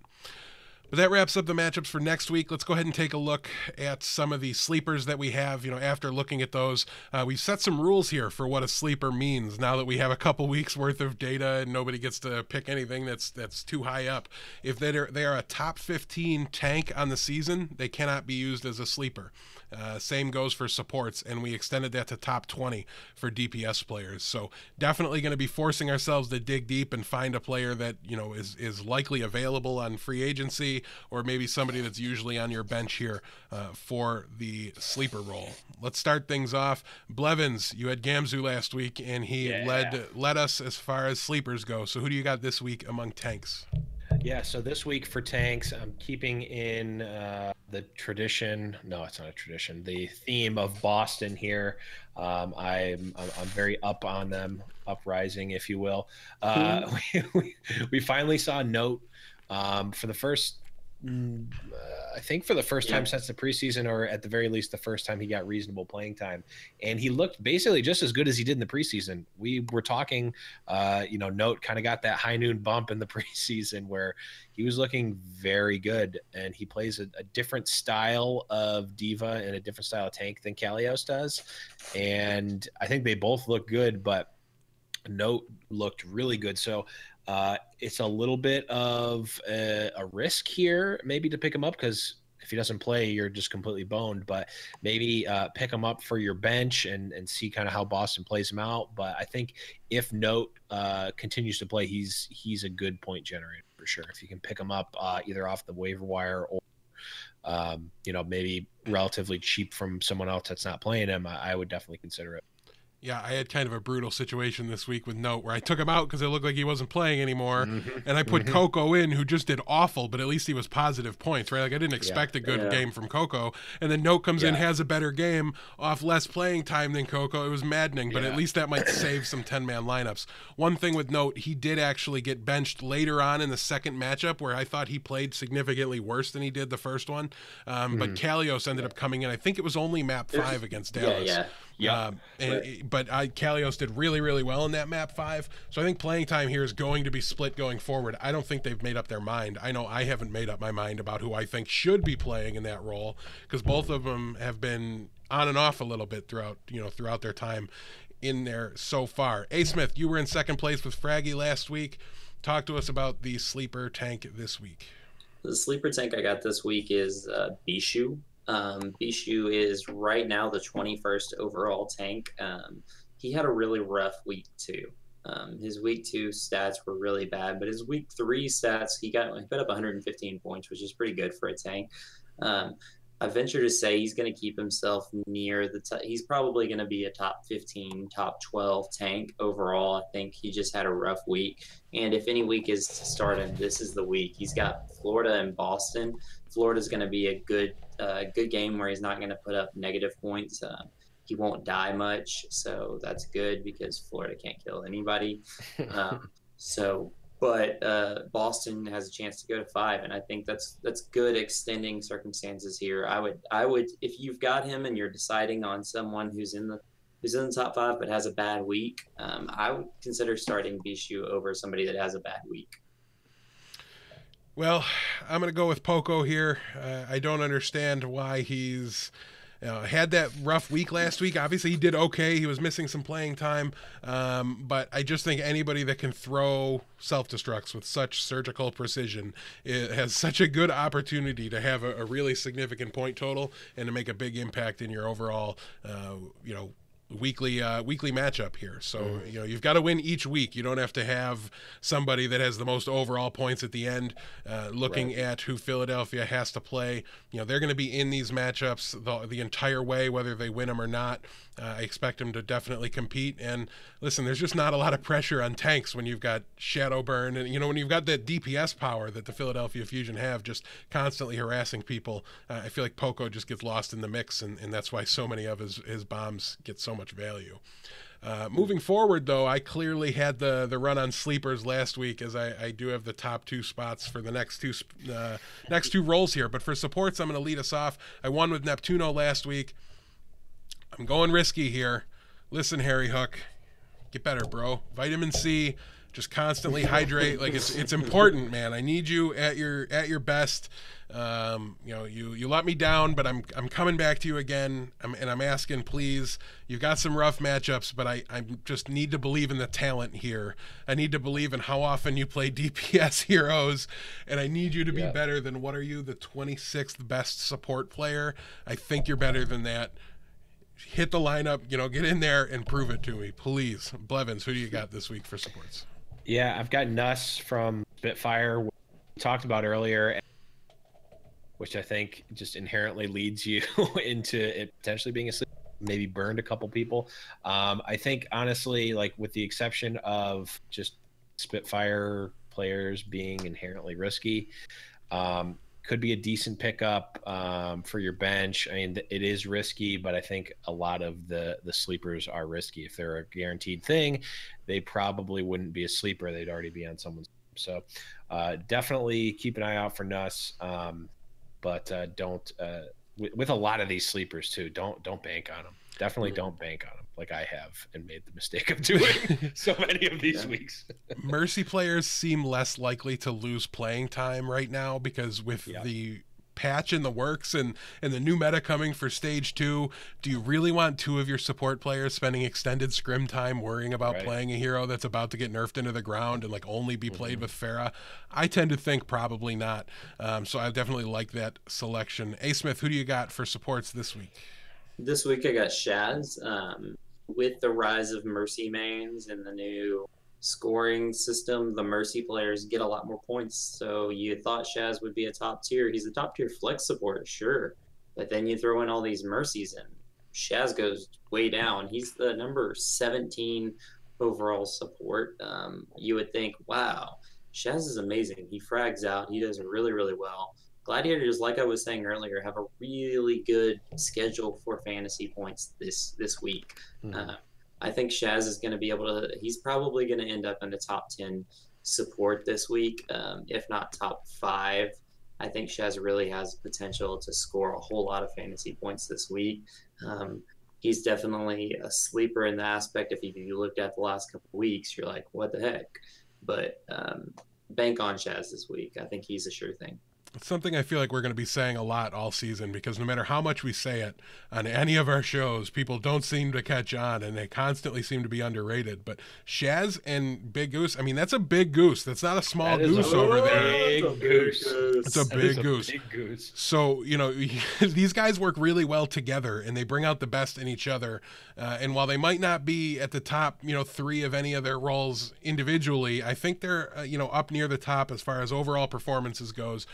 But that wraps up the matchups for next week. Let's go ahead and take a look at some of the sleepers that we have. After looking at those, we've set some rules here for what a sleeper means now that we have a couple weeks worth of data and nobody gets to pick anything that's too high up. If they are a top 15 tank on the season, they cannot be used as a sleeper. Same goes for supports, and we extended that to top 20 for DPS players. So definitely going to be forcing ourselves to dig deep and find a player that is likely available on free agency, or maybe somebody that's usually on your bench here for the sleeper role. Let's start things off. Blevins, you had Gamzu last week, and he led us as far as sleepers go. So who do you got this week among tanks? Yeah, so this week for tanks, I'm keeping in the tradition. No, it's not a tradition. The theme of Boston here. I'm very up on them, uprising, if you will. We finally saw Note for the first. I think for the first time since the preseason, or at the very least the first time he got reasonable playing time, and he looked basically just as good as he did in the preseason. We were talking, Note kind of got that high noon bump in the preseason where he was looking very good, and he plays a different style of diva and a different style of tank than Kalios does, and I think they both look good, but Note looked really good. So it's a little bit of a risk here maybe to pick him up, because if he doesn't play, you're just completely boned. But maybe pick him up for your bench and see kind of how Boston plays him out. But I think if Note continues to play, he's a good point generator for sure. If you can pick him up either off the waiver wire or maybe relatively cheap from someone else that's not playing him, I would definitely consider it. Yeah, I had kind of a brutal situation this week with Note where I took him out because it looked like he wasn't playing anymore, and I put Coco in, who just did awful, but at least he was positive points, right? Like I didn't expect a good game from Coco, and then Note comes in, has a better game off less playing time than Coco. It was maddening, but at least that might save some 10-man lineups. One thing with Note, he did actually get benched later on in the second matchup where I thought he played significantly worse than he did the first one, but Kalios ended up coming in. I think it was only map 5 against Dallas. But Kalios did really, really well in that map 5. So I think playing time here is going to be split going forward. I don't think they've made up their mind. I know I haven't made up my mind about who I think should be playing in that role, because both of them have been on and off a little bit throughout their time in there so far. Asmith, you were in second place with Fraggy last week. Talk to us about the sleeper tank this week. The sleeper tank I got this week is Bishu. Bishu is right now the 21st overall tank. He had a really rough week 2. His week 2 stats were really bad, but his week 3 stats, he put up 115 points, which is pretty good for a tank. I venture to say he's going to keep himself near the top. He's probably going to be a top 15, top 12 tank overall. I think he just had a rough week. And if any week is to start him, this is the week. He's got Florida and Boston. Florida's going to be a good game where he's not going to put up negative points. He won't die much, so that's good because Florida can't kill anybody. But Boston has a chance to go to 5, and I think that's good extending circumstances here. I would if you've got him and you're deciding on someone who's in the top 5 but has a bad week, I would consider starting Bishu over somebody that has a bad week. Well, I'm going to go with Poco here. I don't understand why he's had that rough week last week. Obviously, he did okay. He was missing some playing time. But I just think anybody that can throw self-destructs with such surgical precision has such a good opportunity to have a really significant point total and to make a big impact in your overall, weekly matchup here. So you've got to win each week. You don't have to have somebody that has the most overall points at the end. Looking at who Philadelphia has to play, they're going to be in these matchups the entire way, whether they win them or not. I expect them to definitely compete. And listen, there's just not a lot of pressure on tanks when you've got Shadow Burn and when you've got that DPS power that the Philadelphia Fusion have, just constantly harassing people. I feel like Poco just gets lost in the mix, and that's why so many of his bombs get so much value. Moving forward, though, I clearly had the run on sleepers last week, as I do have the top 2 spots for the next two roles here. But for supports, I'm going to lead us off. I won with Neptuno last week. I'm going risky here. Listen, Harry Hook, get better, bro. Vitamin C, just constantly hydrate. Like it's important, man. I need you at your best. You let me down, but I'm coming back to you again. I'm asking, please. You've got some rough matchups, but I just need to believe in the talent here. I need to believe in how often you play DPS heroes, and I need you to be better than, what are you, the 26th best support player? I think you're better than that. Hit the lineup, get in there and prove it to me, please. Blevins, who do you got this week for supports? Yeah, I've got Nuss from Spitfire, we talked about earlier, which I think just inherently leads you into it potentially being a sleeper. Maybe burned a couple people. I think, honestly, like with the exception of just Spitfire players being inherently risky, could be a decent pickup for your bench. I mean, it is risky, but I think a lot of the sleepers are risky. If they're a guaranteed thing, they probably wouldn't be a sleeper. They'd already be on someone's. So definitely keep an eye out for Nuss, but don't with a lot of these sleepers too. Don't bank on them. Definitely don't bank on them, like I have and made the mistake of doing so many of these weeks. Mercy players seem less likely to lose playing time right now because with the patch in the works and the new meta coming for stage 2, do you really want 2 of your support players spending extended scrim time worrying about playing a hero that's about to get nerfed into the ground and like only be played with Pharah? I tend to think probably not. So I definitely like that selection. Asmith, who do you got for supports this week? This week I got Shaz. With the rise of Mercy mains and the new scoring system, the Mercy players get a lot more points. So you thought Shaz would be a top tier. He's a top tier flex support, sure. But then you throw in all these Mercies and Shaz goes way down. He's the number 17 overall support. You would think, wow, Shaz is amazing. He frags out. He does really, really well. Gladiators, like I was saying earlier, have a really good schedule for fantasy points this week. I think Shaz is going to be able to. He's probably going to end up in the top 10 support this week, if not top 5. I think Shaz really has potential to score a whole lot of fantasy points this week. He's definitely a sleeper in the aspect. If you looked at the last couple of weeks, you're like, what the heck? But bank on Shaz this week. I think he's a sure thing. It's something I feel like we're going to be saying a lot all season, because no matter how much we say it on any of our shows, people don't seem to catch on, and they constantly seem to be underrated. But Shaz and Big Goose, I mean, that's a big goose. That's not a small goose over there. Big goose. It's a big goose. Big goose. So, you know, these guys work really well together, and they bring out the best in each other. And while they might not be at the top, 3 of any of their roles individually, I think they're, up near the top as far as overall performances goes.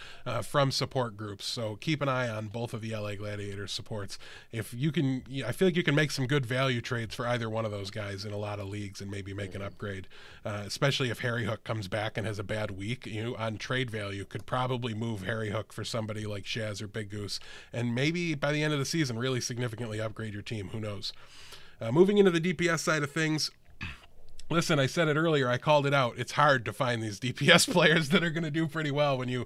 From support groups. So keep an eye on both of the LA Gladiators supports. If you can, I feel like you can make some good value trades for either one of those guys in a lot of leagues and maybe make an upgrade, especially if Harry Hook comes back and has a bad week. On trade value could probably move Harry Hook for somebody like Shaz or Big Goose, and maybe by the end of the season really significantly upgrade your team. Who knows? Moving into the DPS side of things, listen, I said it earlier, I called it out. It's hard to find these DPS players that are going to do pretty well when you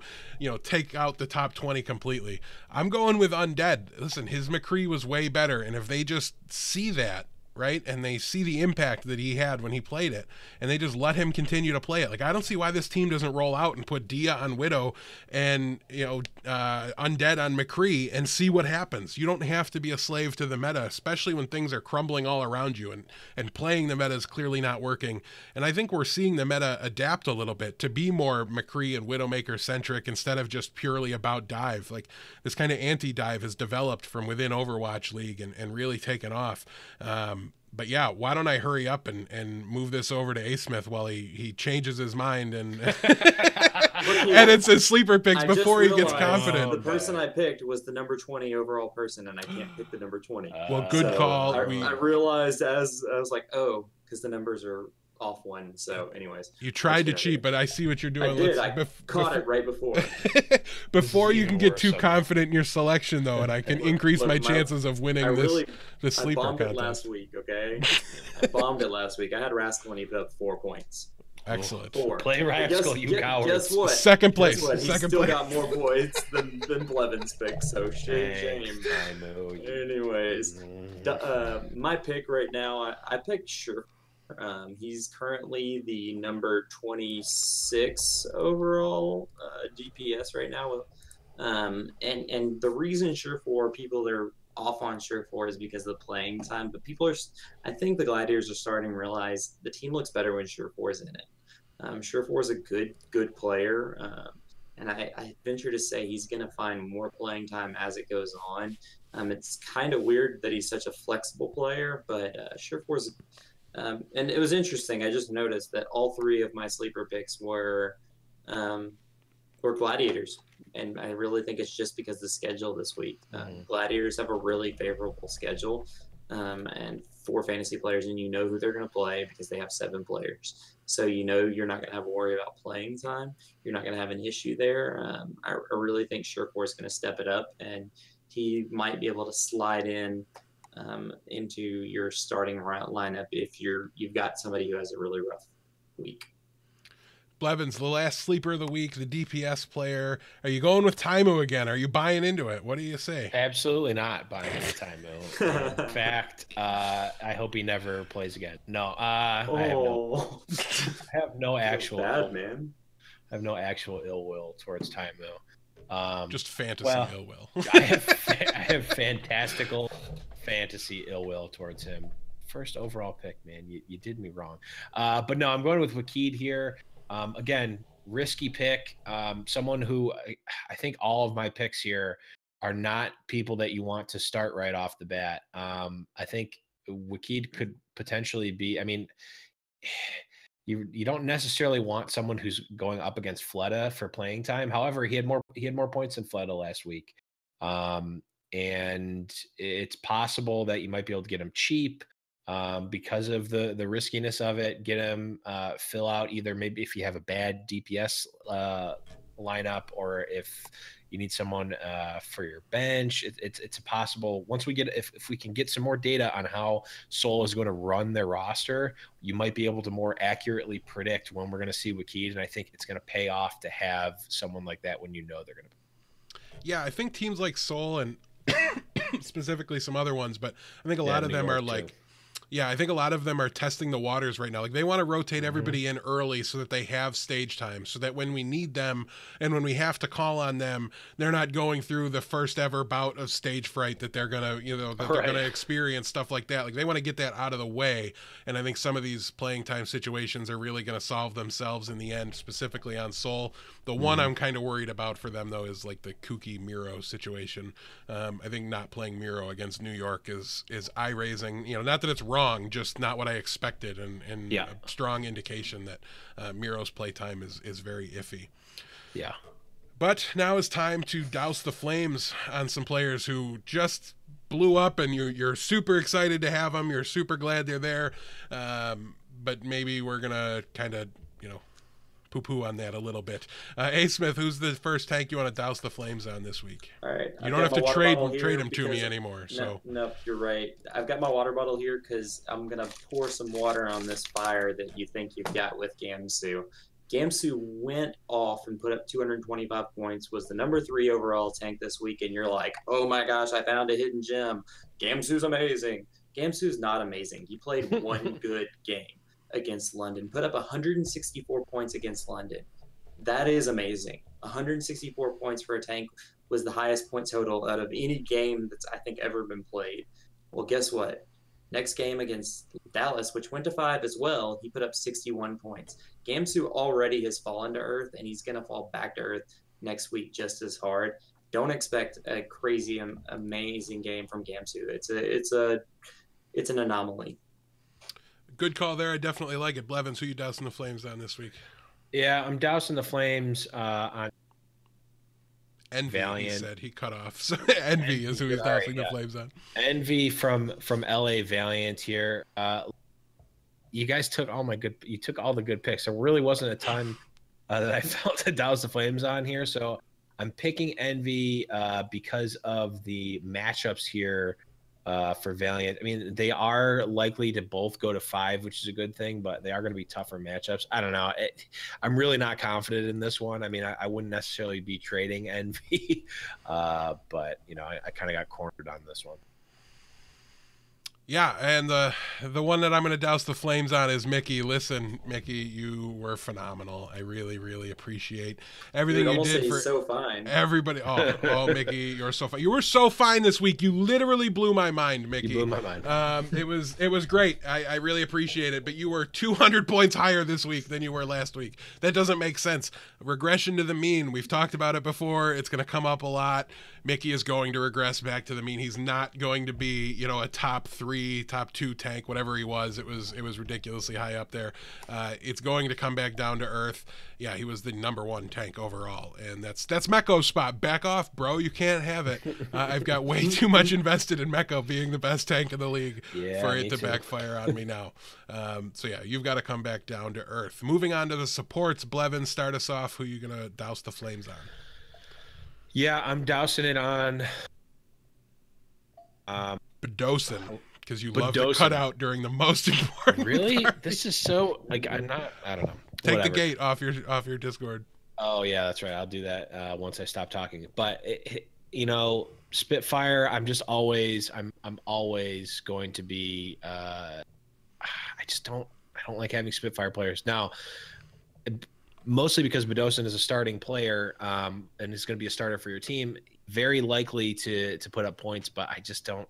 take out the top 20 completely. I'm going with Undead. Listen, his McCree was way better, and if they just see that, right, and they see the impact that he had when he played it, and they just let him continue to play it. Like, I don't see why this team doesn't roll out and put Dia on Widow and, Undead on McCree and see what happens. You don't have to be a slave to the meta, especially when things are crumbling all around you, and playing the meta is clearly not working. And I think we're seeing the meta adapt a little bit to be more McCree and Widowmaker centric instead of just purely about dive. Like, this kind of anti-dive has developed from within Overwatch League and really taken off. But yeah, why don't I hurry up and move this over to Asmith while he changes his mind and edits his sleeper picks before he gets confident. The person I picked was the number 20 overall person, and I can't pick the number 20. Well, good call. I realized as I was like, oh, because the numbers are off one. So anyways, you tried to cheat, but I see what you're doing. I did. I caught it right before. Before you can get too confident in your selection, though, and I can increase my chances of winning the sleeper contest. I bombed contest. it last week, okay? I bombed it last week. I had Rascal and he put up 4 points. Excellent. 4. Play Rascal, you cowards. Guess what? Second place. Guess what? He Second still place. got more points than Blevins pick, so shame. I know. Anyways, my pick right now, I picked Sure. He's currently the number 26 overall DPS right now. And the reason Sure4 people are off on Sure4 is because of the playing time. But I think the Gladiators are starting to realize the team looks better when Sure4 is in it. Sure4 is a good player. And I venture to say he's going to find more playing time as it goes on. It's kind of weird that he's such a flexible player, but Sure4's and it was interesting. I just noticed that all 3 of my sleeper picks were Gladiators, and I really think it's just because of the schedule this week. Gladiators have a really favorable schedule, and 4 fantasy players, and you know who they're going to play because they have 7 players. So you're not going to have to worry about playing time. You're not going to have an issue there. I really think Sure4 is going to step it up, and he might be able to slide into your starting lineup if you've got somebody who has a really rough week. Blevins, the last sleeper of the week, the DPS player. Are you going with Taimu again? Are you buying into it? What do you say? Absolutely not buying into Taimu. In fact, I hope he never plays again. No, I have no actual man. I have no actual ill will towards Taimu. Just fantasy ill will. I have fantastical fantasy ill will towards him. First overall pick, man. You did me wrong. But no, I'm going with Wakid here. Again, risky pick. Someone who I think all of my picks here are not people that you want to start right off the bat. I think Wakid could potentially be, you don't necessarily want someone who's going up against Fleta for playing time. However, he had more points than Fleta last week. And it's possible that you might be able to get him cheap because of the riskiness of it. Get him fill out either maybe if you have a bad DPS lineup, or if you need someone for your bench. It's possible. Once we get if we can get some more data on how Seoul is going to run their roster, you might be able to more accurately predict when we're going to see Wakid. And I think it's going to pay off to have someone like that when you know they're going to. Yeah, I think teams like Seoul and specifically some other ones, but I think a lot of them are like, yeah, I think a lot of them are testing the waters right now. Like they want to rotate everybody in early so that they have stage time, so that when we need them and when we have to call on them, they're not going through the first ever bout of stage fright that they're gonna, they're gonna experience, stuff like that. Like they want to get that out of the way. And I think some of these playing time situations are really going to solve themselves in the end, specifically on Seoul. The one I'm kind of worried about for them though is like the Kuki Miro situation. I think not playing Miro against New York is eye raising. Not that it's wrong, just not what I expected, and a strong indication that Miro's playtime is very iffy. Yeah. But now it's time to douse the flames on some players who just blew up, and you're super excited to have them. You're super glad they're there. But maybe we're going to kind of, poo-poo on that a little bit. Asmith, who's the first tank you want to douse the flames on this week? All right. You don't have to trade him to me anymore. No, you're right. I've got my water bottle here because I'm going to pour some water on this fire that you think you've got with Gamsu. Gamsu went off and put up 225 points, was the number 3 overall tank this week, and you're like, oh my gosh, I found a hidden gem. Gamsu's amazing. Gamsu's not amazing. He played one good game against London, put up 164 points against London. That is amazing. 164 points for a tank was the highest point total out of any game that's, I think, ever been played. Well, guess what? Next game against Dallas, which went to 5 as well, he put up 61 points. Gamsu already has fallen to earth, and he's going to fall back to earth next week just as hard. Don't expect a crazy, amazing game from Gamsu. It's an anomaly. Good call there. I definitely like it. Blevins, who you dousing the flames on this week? Yeah, I'm dousing the flames on Envy. Valiant. He said he cut off. So Envy is who he's dousing the flames on. Envy from LA Valiant here. You guys took all the good picks. There really wasn't a ton that I felt to douse the flames on here. So I'm picking Envy because of the matchups here. For Valiant, I mean, they are likely to both go to 5, which is a good thing, but they are going to be tougher matchups. I don't know. I'm really not confident in this one. I mean, I wouldn't necessarily be trading Envy, but I kind of got cornered on this one. Yeah, and the one that I'm going to douse the flames on is Mickey. Listen, Mickey, you were phenomenal. I really, really appreciate everything you did for so fine. Everybody. Oh, Mickey, you're so fine. You were so fine this week. You literally blew my mind, Mickey. You blew my mind. It was great. I really appreciate it. But you were 200 points higher this week than you were last week. That doesn't make sense. Regression to the mean. We've talked about it before. It's going to come up a lot. Mickey is going to regress back to the mean. He's not going to be, a top 3, top 2 tank, whatever he was. It was ridiculously high up there. It's going to come back down to earth. Yeah, he was the number 1 tank overall, and that's Meko's spot. Back off, bro. You can't have it. I've got way too much invested in Meko being the best tank in the league for it to backfire on me now. So yeah, you've got to come back down to earth. Moving on to the supports, Blevin, start us off. Who you gonna douse the flames on? Yeah, I'm dousing it on Bedosin, because you love the cutout during the most important Really? part. This is so I don't know. Take Whatever. the gate off your Discord. Oh yeah, that's right. I'll do that once I stop talking. But Spitfire, I'm always going to be I don't like having Spitfire players. Now, mostly because Bedosin is a starting player and is going to be a starter for your team, very likely to put up points, but I just don't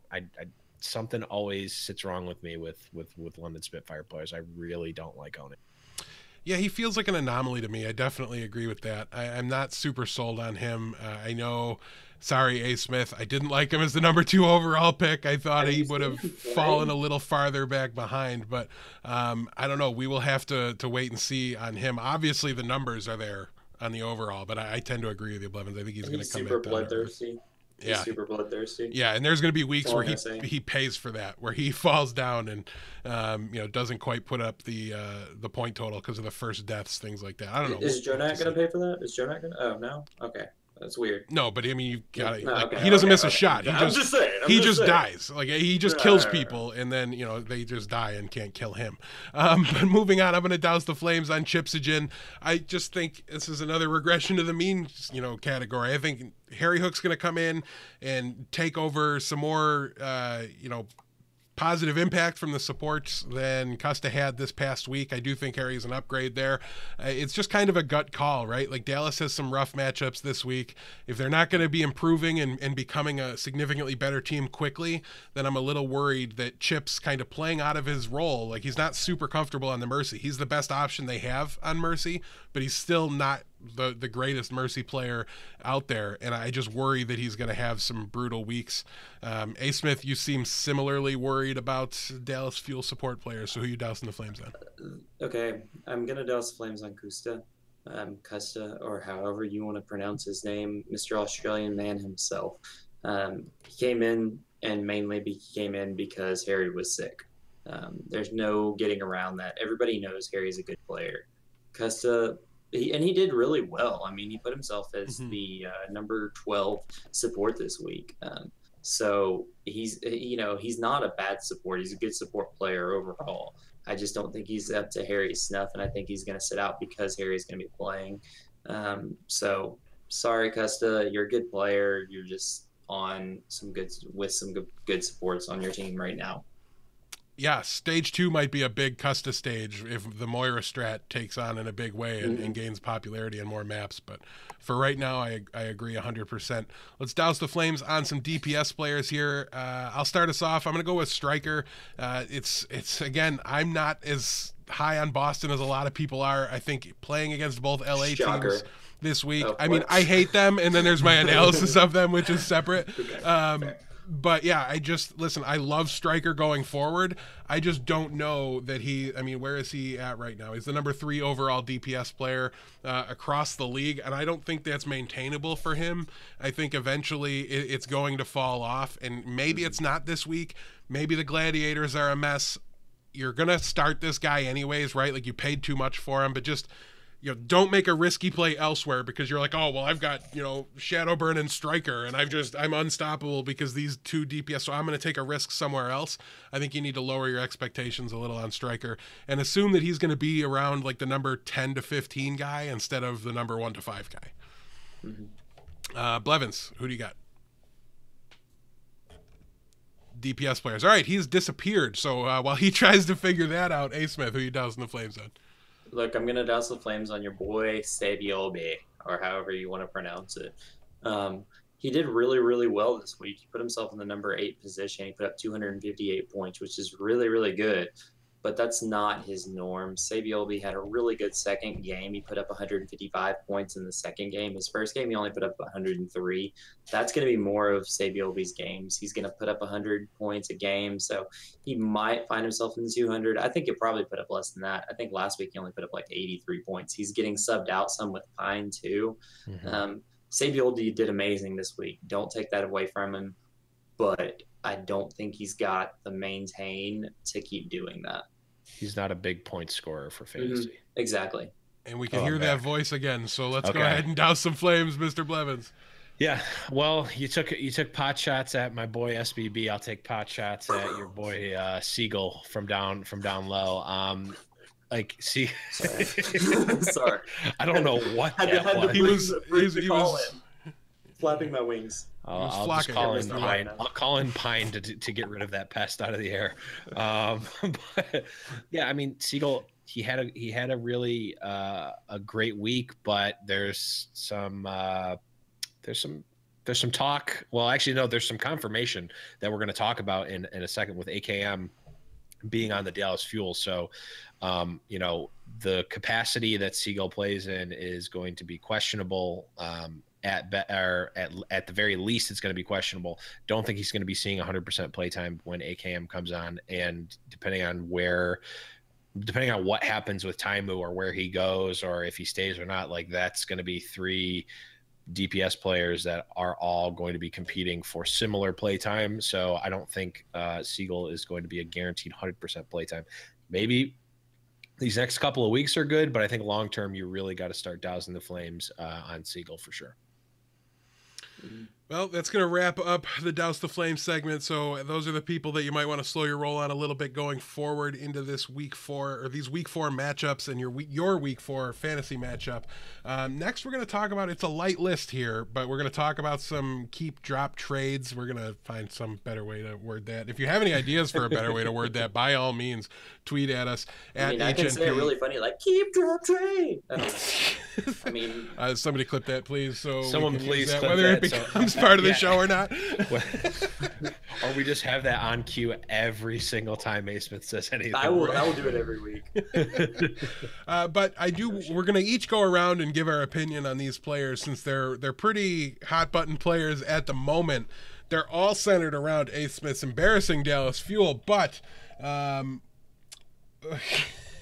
something always sits wrong with me with London Spitfire players. I really don't like owning. Yeah, he feels like an anomaly to me. I definitely agree with that. I'm not super sold on him. I know Sorry, Asmith. I didn't like him as the number 2 overall pick. I thought he would have fallen a little farther back behind, but I don't know. We will have to wait and see on him. Obviously, the numbers are there on the overall, but I tend to agree with you, Blevins. I think he's going to come super back bloodthirsty. Yeah, He's super bloodthirsty. Yeah, and there's going to be weeks where he pays for that, where he falls down and doesn't quite put up the point total because of the first deaths, things like that. I don't know. Is Jonah going to pay for that? Is Jonah going to? Oh no. Okay. That's weird. No, but I mean, you got to. No, he doesn't miss a shot. I'm just saying. He just dies. Like he just kills people, and then they just die and can't kill him. But moving on, I'm going to douse the flames on Chipsogen. I just think this is another regression to the mean, category. I think Harry Hook's going to come in and take over some more, positive impact from the supports than Custa had this past week. I do think Harry's an upgrade there. It's just kind of a gut call, right? Like Dallas has some rough matchups this week. If they're not going to be improving and becoming a significantly better team quickly, then I'm a little worried that Chip's kind of playing out of his role. Like he's not super comfortable on the Mercy. He's the best option they have on Mercy, but he's still not the greatest Mercy player out there, and I just worry that he's going to have some brutal weeks. Asmith, you seem similarly worried about Dallas Fuel support players, so who are you dousing the flames on? Okay, I'm going to douse the flames on Custa, or however you want to pronounce his name, Mr. Australian man himself. He came in, and mainly he came in because Harry was sick. There's no getting around that. Everybody knows Harry's a good player. Custa... he did really well. I mean, he put himself as the number 12 support this week. So he's not a bad support. He's a good support player overall. I just don't think he's up to Harry's snuff, and I think he's going to sit out because Harry's going to be playing. So sorry, Custa, you're a good player. You're just on some good supports on your team right now. Yeah, stage 2 might be a big Custa stage if the Moira strat takes on in a big way and gains popularity on more maps. But for right now, I agree 100%. Let's douse the flames on some DPS players here. I'll start us off. I'm going to go with Striker. It's again, I'm not as high on Boston as a lot of people are. I think playing against both LA teams this week, I mean, I hate them, and then there's my analysis of them, which is separate. Okay, but yeah, I love Striker going forward. I just don't know that where is he at right now? He's the number 3 overall DPS player across the league, and I don't think that's maintainable for him. I think eventually it's going to fall off, and maybe it's not this week. Maybe the Gladiators are a mess. You're going to start this guy anyways, right? Like you paid too much for him, but just... don't make a risky play elsewhere because you're like, oh, well, I've got, Shadowburn and Striker, and I'm unstoppable because these 2 DPS, so I'm going to take a risk somewhere else. I think you need to lower your expectations a little on Striker and assume that he's going to be around like the number 10 to 15 guy instead of the number 1 to 5 guy. Blevins, who do you got? DPS players. All right, he's disappeared. So while he tries to figure that out, Asmith, who you dousing the flames on? Look, I'm going to douse the flames on your boy, Sabiobe, or however you want to pronounce it. He did really, really well this week. He put himself in the number 8 position. He put up 258 points, which is really, really good. But that's not his norm. Sabiobe had a really good second game. He put up 155 points in the second game. His first game, he only put up 103. That's going to be more of Sabiobe's games. He's going to put up 100 points a game, so he might find himself in the 200. I think he'll probably put up less than that. I think last week he only put up like 83 points. He's getting subbed out some with Pine too. Sabiobe did amazing this week. Don't take that away from him, but I don't think he's got the maintain to keep doing that. He's not a big point scorer for fantasy. Exactly. And we can hear that voice again. So let's go ahead and douse some flames, Mr. Blevins. Yeah. Well, you took pot shots at my boy SBB. I'll take pot shots at your boy Siegel from down low. Sorry. I don't know what he was flapping my wings. I'll just call in Pine. I'll call in Pine to get rid of that pest out of the air. But yeah, I mean, Siegel, he had a really a great week, but there's some talk. Well, actually, no, there's some confirmation that we're going to talk about in a second with AKM being on the Dallas Fuel. So, the capacity that Siegel plays in is going to be questionable. at the very least, it's going to be questionable. Don't think he's going to be seeing 100% playtime when AKM comes on, and depending on what happens with Taimu or where he goes or if he stays or not, like that's going to be 3 DPS players that are all going to be competing for similar playtime. So I don't think Siegel is going to be a guaranteed 100% playtime. Maybe these next couple of weeks are good, but I think long term you really got to start dousing the flames on Siegel for sure. Well, that's going to wrap up the Douse the Flame segment. So those are the people that you might want to slow your roll on a little bit going forward into this week 4 or these week 4 matchups and your week 4 fantasy matchup. Next, we're going to talk about, it's a light list here, but we're going to talk about some keep drop trades. We're going to find some better way to word that. If you have any ideas for a better way to word that, by all means, tweet at us. I can say it really funny, like keep drop trade. I mean, somebody clip that, please. So someone please that, clip whether that, it becomes part of the show or not. Or we just have that on cue every single time Asmith says anything. I will do it every week. But we're going to each go around and give our opinion on these players, since they're pretty hot button players at the moment. They're all centered around Asmith's embarrassing Dallas Fuel, but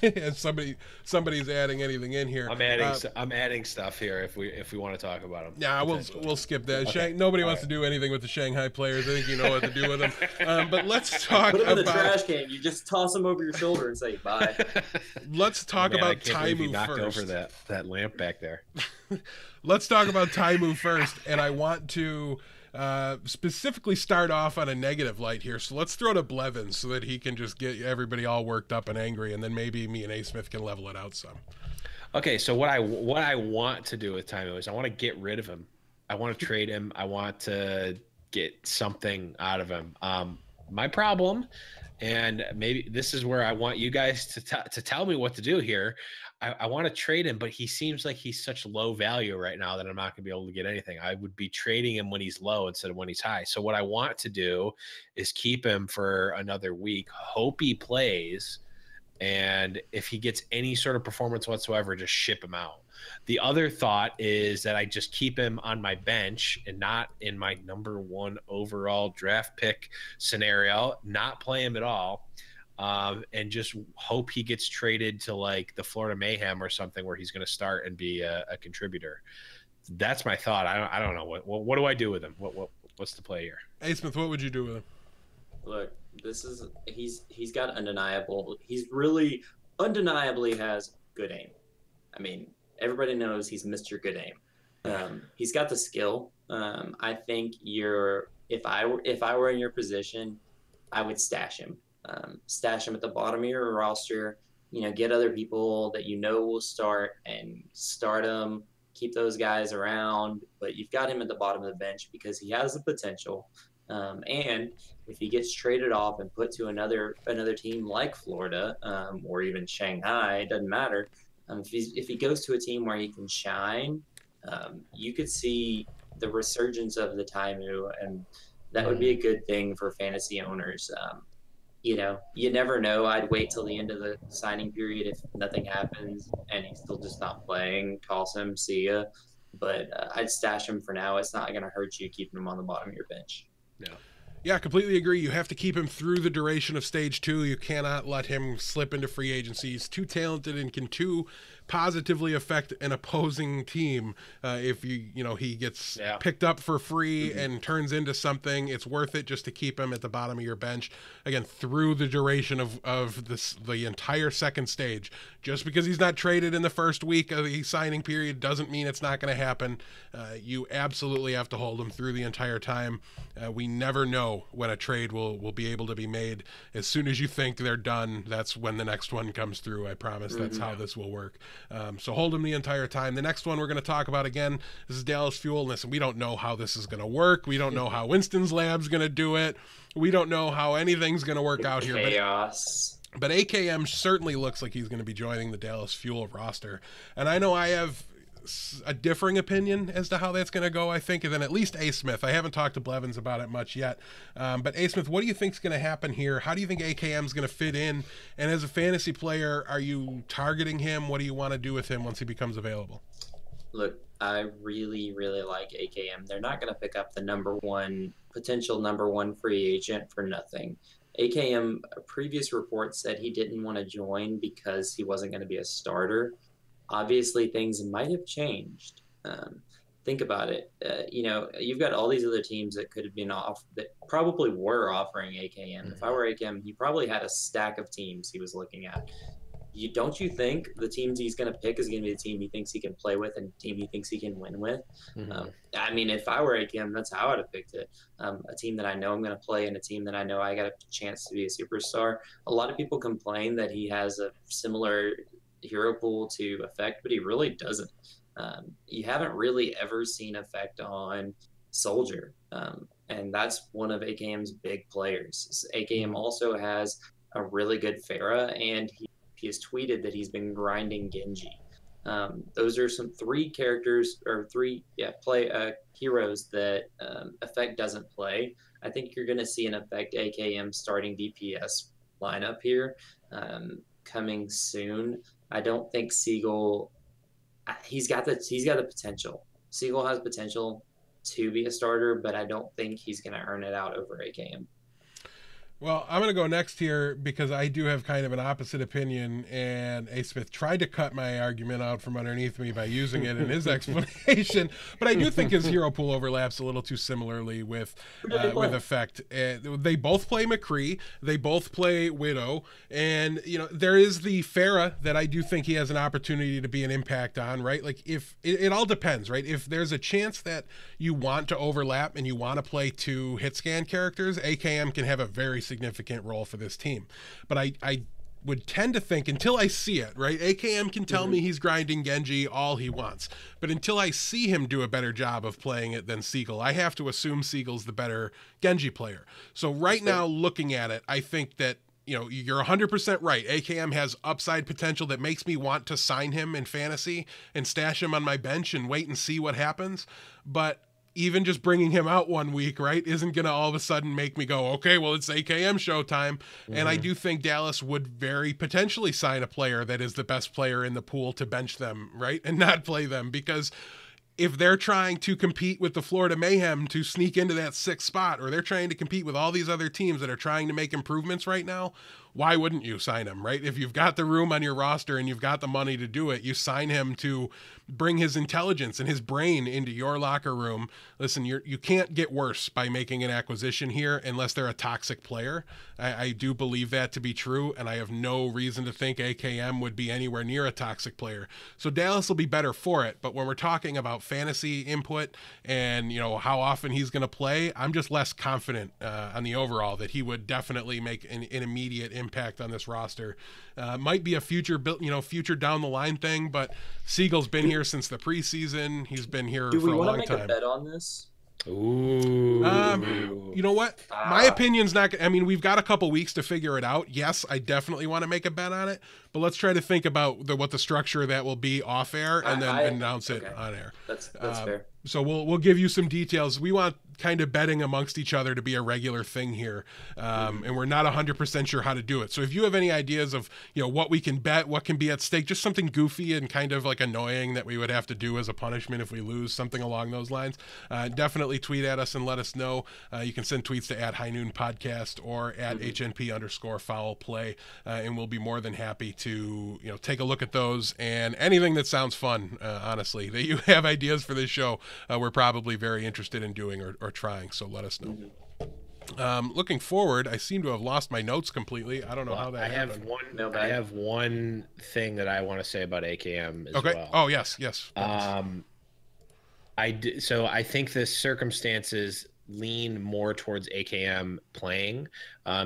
and somebody's adding anything in here. I'm adding stuff here if we want to talk about them. Yeah, we'll skip that. Okay. Nobody wants to do anything with the Shanghai players. I think you know what to do with them. But let's talk Put them about in the trash can. You just toss them over your shoulder and say bye. Let's talk about Taimu knocked first. Over that lamp back there. Let's talk about Taimu first, and I want to specifically start off on a negative light here. So let's throw to Blevins so that he can just get everybody all worked up and angry, and then maybe me and Asmith can level it out some. Okay, so what I want to do with Taimu is I want to get rid of him. I want to trade him. I want to get something out of him. My problem, and maybe this is where I want you guys to tell me what to do here. I want to trade him, but he seems like he's such low value right now that I'm not going to be able to get anything. I would be trading him when he's low instead of when he's high. So what I want to do is keep him for another week, hope he plays, and if he gets any sort of performance whatsoever, just ship him out. The other thought is that I just keep him on my bench and not in my number 1 overall draft pick scenario, not play him at all. And just hope he gets traded to like the Florida Mayhem or something where he's going to start and be a contributor. That's my thought. I don't know what do I do with him? What's the play here? Hey Smith, what would you do with him? Look, he's got undeniable. He's really undeniably has good aim. I mean, everybody knows he's Mr. Good Aim. He's got the skill. I think if I were in your position, I would stash him. Stash him at the bottom of your roster, get other people that will start and start them, keep those guys around, but you've got him at the bottom of the bench because he has the potential. And if he gets traded off and put to another team like Florida, or even Shanghai, it doesn't matter. If he goes to a team where he can shine, you could see the resurgence of the Taimu, and that would be a good thing for fantasy owners. You never know. I'd wait till the end of the signing period. If nothing happens and he's still just not playing, toss him, see ya. But I'd stash him for now. It's not going to hurt you keeping him on the bottom of your bench. No. Yeah, completely agree. You have to keep him through the duration of stage 2. You cannot let him slip into free agency. He's too talented and can too positively affect an opposing team. If he gets picked up for free and turns into something, it's worth it just to keep him at the bottom of your bench again through the duration of the entire second stage. Just because he's not traded in the first week of the signing period doesn't mean it's not going to happen. You absolutely have to hold him through the entire time. We never know when a trade will be able to be made. As soon as you think they're done, that's when the next one comes through. I promise that's how this will work. So hold him the entire time. The next one we're going to talk about, again, this is Dallas Fuel. Listen, we don't know how this is going to work. We don't know how Winston's Lab's going to do it. We don't know how anything's going to work out here. Chaos. But AKM certainly looks like he's going to be joining the Dallas Fuel roster. And I know I have a differing opinion as to how that's going to go, I think, and then at least Asmith. I haven't talked to Blevins about it much yet. But Asmith, what do you think is going to happen here? How do you think AKM is going to fit in? And as a fantasy player, are you targeting him? What do you want to do with him once he becomes available? Look, I really, really like AKM. They're not going to pick up the potential number one free agent for nothing. AKM, a previous report said he didn't want to join because he wasn't going to be a starter. Obviously, things might have changed. Think about it. You've got all these other teams that could have been off that probably were offering AKM. Mm-hmm. If I were AKM, he probably had a stack of teams he was looking at. Don't you think the teams he's going to pick is going to be the team he thinks he can play with and team he thinks he can win with? Mm-hmm. I mean, if I were AKM, that's how I'd have picked it. A team that I know I'm going to play and a team that I know I got a chance to be a superstar. A lot of people complain that he has a similar hero pool to Effect, but he really doesn't. You haven't really ever seen Effect on Soldier, and that's one of AKM's big players. AKM also has a really good Pharah, and he has tweeted that he's been grinding Genji. Those are some heroes that Effect doesn't play. I think you're going to see an Effect AKM starting DPS lineup here coming soon. I don't think Siegel. He's got the potential. Siegel has potential to be a starter, but I don't think he's going to earn it out over AKM. Well, I'm going to go next here because I do have kind of an opposite opinion, and Asmith tried to cut my argument out from underneath me by using it in his explanation, but I do think his hero pool overlaps a little too similarly with Effect. They both play McCree, they both play Widow, and there is the Pharah that I do think he has an opportunity to be an impact on, right? Like if it all depends, right? If there's a chance that you want to overlap and you want to play two hit scan characters, AKM can have a very significant role for this team. But I would tend to think, until I see it, right? AKM can tell me he's grinding Genji all he wants, but until I see him do a better job of playing it than Siegel, I have to assume Siegel's the better Genji player. So right now, looking at it, I think that you're 100% right. AKM has upside potential that makes me want to sign him in fantasy and stash him on my bench and wait and see what happens. But even just bringing him out 1 week, right, isn't going to all of a sudden make me go, okay, well, it's AKM showtime. And I do think Dallas would very potentially sign a player that is the best player in the pool to bench them, right, and not play them, because if they're trying to compete with the Florida Mayhem to sneak into that 6th spot, or they're trying to compete with all these other teams that are trying to make improvements right now, why wouldn't you sign him, right? If you've got the room on your roster and you've got the money to do it, you sign him to bring his intelligence and his brain into your locker room. Listen, you can't get worse by making an acquisition here unless they're a toxic player. I do believe that to be true, and I have no reason to think AKM would be anywhere near a toxic player. So Dallas will be better for it, but when we're talking about fantasy input and how often he's going to play, I'm just less confident on the overall that he would definitely make an immediate impact on this roster. Might be a future down the line thing, but Siegel's been here since the preseason. He's been here for a long time. Do we want to make a bet on this? Ooh. You know what? My opinion's not. I mean, we've got a couple weeks to figure it out. Yes, I definitely want to make a bet on it, but let's try to think about what the structure of that will be off air, and then announce it on air. That's fair. So we'll give you some details. We want kind of betting amongst each other to be a regular thing here, and we're not 100% sure how to do it. So if you have any ideas of what we can bet, what can be at stake, just something goofy and kind of like annoying that we would have to do as a punishment if we lose, something along those lines, definitely tweet at us and let us know. You can send tweets to @HighNoonPodcast or @HNP_FOWLplay, and we'll be more than happy to take a look at those and anything that sounds fun. Honestly, that you have ideas for this show, we're probably very interested in doing or trying. So let us know. Looking forward, I seem to have lost my notes completely. I don't know how that happened. I have one thing that I want to say about AKM as well. Oh yes. So I think the circumstances lean more towards AKM playing.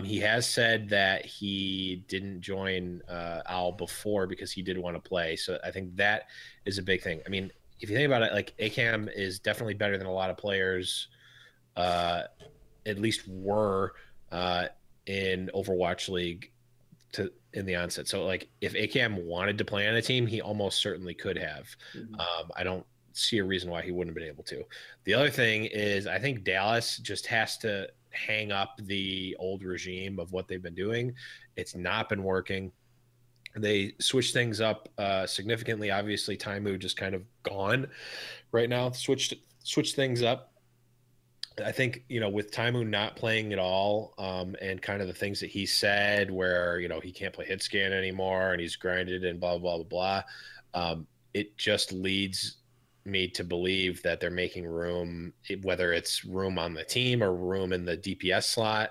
He has said that he didn't join OWL before because he did want to play. So I think that is a big thing. I mean, if you think about it, like AKM is definitely better than a lot of players, at least were in Overwatch League in the onset. So like if AKM wanted to play on a team, he almost certainly could have. I don't see a reason why he wouldn't have been able to. The other thing is I think Dallas just has to hang up the old regime of what they've been doing. It's not been working. They switched things up significantly. Obviously, Taimu just kind of gone right now. Switched things up. I think, with Taimu not playing at all, and kind of the things that he said where, he can't play hit scan anymore and he's grinded and blah, blah, blah, blah. It just leads me to believe that they're making room, whether it's room on the team or room in the DPS slot,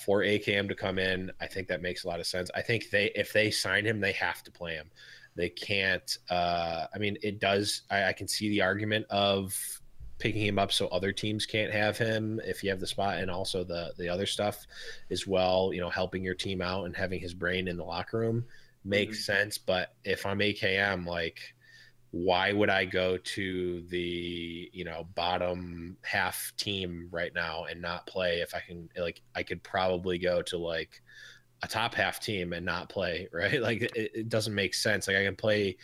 for AKM to come in. I think that makes a lot of sense. I think if they sign him, they have to play him. They can't, it does. I can see the argument of picking him up so other teams can't have him if you have the spot, and also the other stuff as well, helping your team out and having his brain in the locker room makes sense. But if I'm AKM, why would I go to the, bottom half team right now and not play if I can, I could probably go to a top half team and not play, right? It doesn't make sense. I can play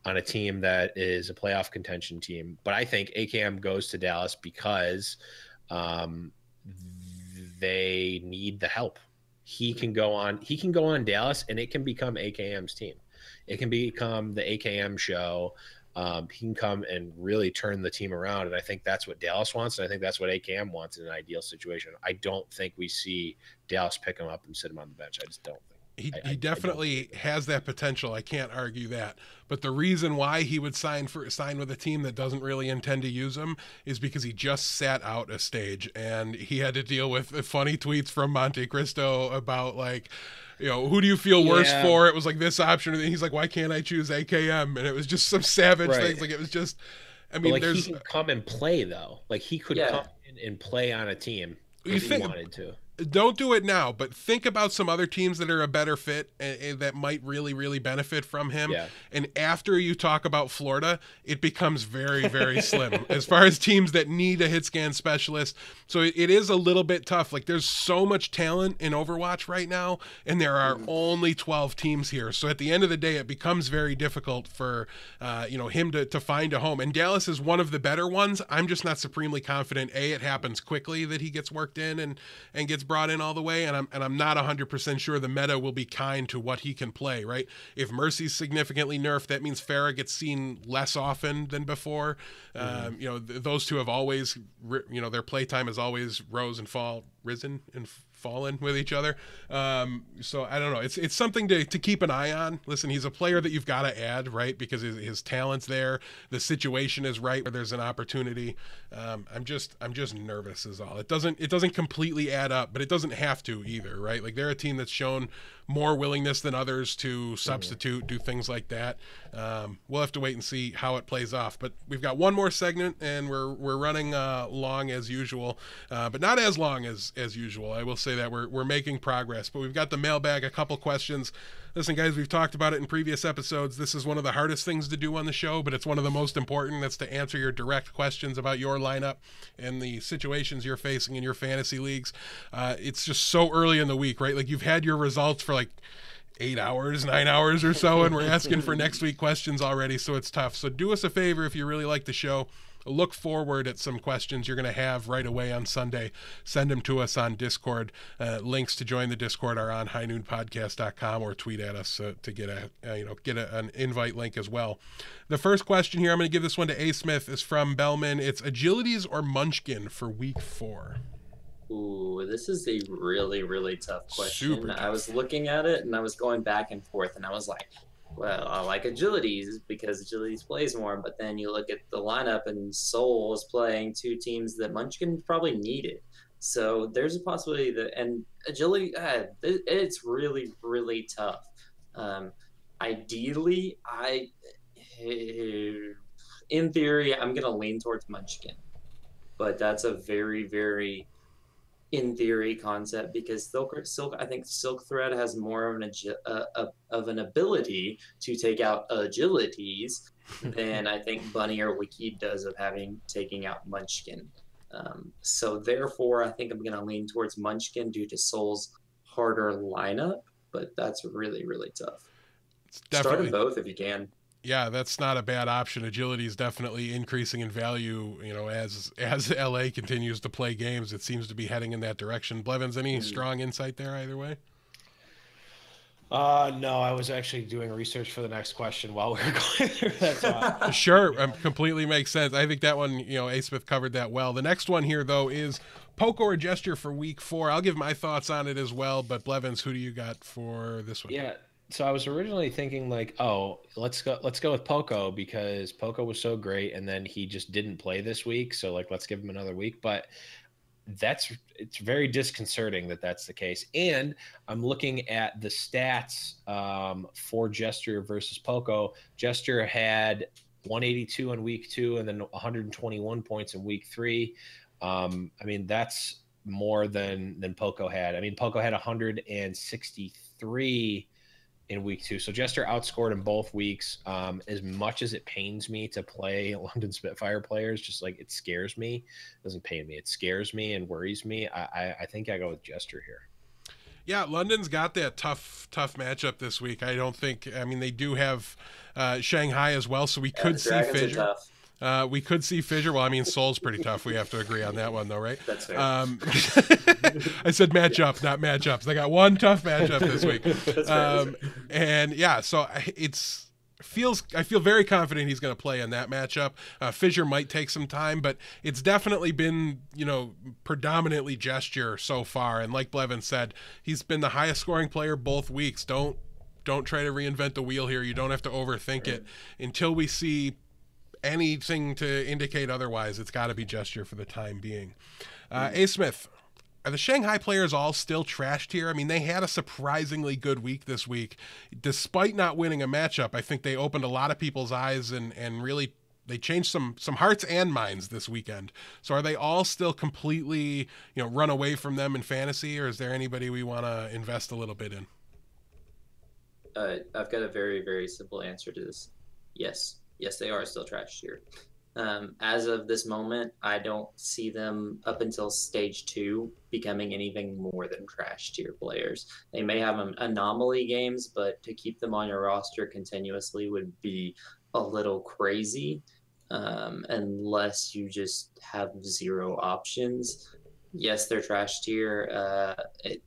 on a team that is a playoff contention team, but I think AKM goes to Dallas because they need the help. He can go on Dallas and it can become AKM's team. It can become the AKM show. He can come and really turn the team around. And I think that's what Dallas wants. And I think that's what AKM wants in an ideal situation. I don't think we see Dallas pick him up and sit him on the bench. I just don't think. He definitely has that potential. I can't argue that. But the reason why he would sign with a team that doesn't really intend to use him is because he just sat out a stage and he had to deal with funny tweets from Monte Cristo about who do you feel worse for? It was this option. And he's like, why can't I choose AKM? And it was just some savage things. It was just, he can come and play though. He could come in and play on a team if he wanted to. Don't do it now, but think about some other teams that are a better fit and that might really, really benefit from him. Yeah. And after you talk about Florida, it becomes very, very slim as far as teams that need a hit scan specialist. So it is a little bit tough. There's so much talent in Overwatch right now, and there are only 12 teams here. So at the end of the day, it becomes very difficult for him to find a home. And Dallas is one of the better ones. I'm just not supremely confident. It happens quickly that he gets worked in and gets brought in all the way, and I'm not 100% sure the meta will be kind to what he can play, right? If Mercy's significantly nerfed, that means Pharah gets seen less often than before. Those two have always, their playtime has always risen and fallen with each other. So I don't know. It's something to keep an eye on. Listen, he's a player that you've got to add, right? Because his talent's there. The situation is right where there's an opportunity. I'm just nervous is all. It doesn't completely add up, but it doesn't have to either, right? They're a team that's shown more willingness than others to substitute, do things like that. We'll have to wait and see how it plays off. But we've got one more segment, and we're running long as usual, but not as long as usual. I will say that we're making progress. But we've got the mailbag, a couple questions. Listen, guys, we've talked about it in previous episodes. This is one of the hardest things to do on the show, but it's one of the most important. That's to answer your direct questions about your lineup and the situations you're facing in your fantasy leagues. It's just so early in the week, right? You've had your results for 8 hours, 9 hours or so, and we're asking for next week questions already, so it's tough. So do us a favor if you really like the show. Look forward at some questions you're going to have right away on Sunday. Send them to us on Discord. Links to join the Discord are on highnoonpodcast.com, or tweet at us to get an invite link as well. The first question here, I'm going to give this one to Asmith, is from Bellman. It's agilities or Munchkin for week 4. Ooh, this is a really, really tough question. Super tough. I was looking at it and I was going back and forth, and I was like, well, I like agilities because agilities plays more, but then you look at the lineup and Soul is playing two teams that Munchkin probably needed. So there's a possibility that, and agility, it's really, really tough. Ideally, in theory, I'm going to lean towards Munchkin, but that's a very, very in theory concept, because I think Silk Thread has more of an ability to take out agilities than I think Bunny or Wiki does of taking out Munchkin. So therefore, I think I'm going to lean towards Munchkin due to Soul's harder lineup, but that's really, really tough. Start them both if you can. Yeah, that's not a bad option. Agility is definitely increasing in value, as LA continues to play games. It seems to be heading in that direction. Blevins, any strong insight there either way? No, I was actually doing research for the next question while we were going through that. So Sure, completely makes sense. I think that one, Asmith covered that well. The next one here, though, is Poke or Gesture for week 4. I'll give my thoughts on it as well, but Blevins, who do you got for this one? yeah, so I was originally thinking like, oh, let's go with Poco because Poco was so great, and then he just didn't play this week. So like, let's give him another week. But it's very disconcerting that that's the case. And I'm looking at the stats for Gesture versus Poco. Gesture had 182 in week 2 and then 121 points in week 3. I mean, that's more than Poco had. I mean, Poco had 163 in week 2. So Jester outscored in both weeks. As much as it pains me to play London Spitfire players, just like it scares me, it doesn't pain me. It scares me and worries me. I think I go with Jester here. Yeah, London's got that tough matchup this week. I mean, they do have Shanghai as well, so we could see Fissure. We could see Fissure. Well, I mean, Seoul's pretty tough. We have to agree on that one, though, right? That's fair. I said matchup, not matchups. They got one tough matchup this week. And yeah, so I feel very confident he's going to play in that matchup. Fissure might take some time, but it's definitely been, predominantly Gesture so far. And like Blevin said, he's been the highest scoring player both weeks. Don't try to reinvent the wheel here. You don't have to overthink it. Until we see anything to indicate otherwise, it's got to be Gesture for the time being. Asmith, are the Shanghai players all still trashed here? I mean, they had a surprisingly good week this week. Despite not winning a matchup, I think they opened a lot of people's eyes and really they changed some hearts and minds this weekend. So are they all still completely, run away from them in fantasy, or is there anybody we want to invest a little bit in? I've got a very, very simple answer to this. Yes, they are still trashed here. As of this moment, I don't see them up until stage 2 becoming anything more than trash tier players. They may have anomaly games, but to keep them on your roster continuously would be a little crazy unless you just have 0 options. Yes, they're trash tier.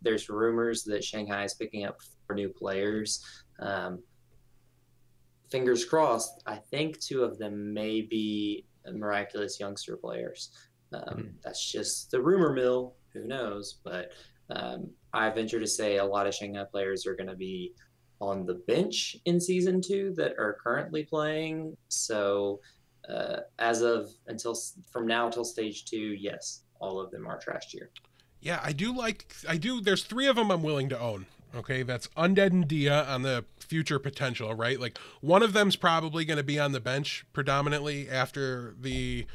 There's rumors that Shanghai is picking up 4 new players. Fingers crossed, I think 2 of them may be miraculous youngster players. That's just the rumor mill. Who knows? But I venture to say a lot of Shanghai players are going to be on the bench in Season 2 that are currently playing. So from now till Stage 2, yes, all of them are trash tier. Yeah, I do. There's 3 of them I'm willing to own. Okay, that's Undead and Dia on the future potential, right? Like, one of them's probably going to be on the bench predominantly after the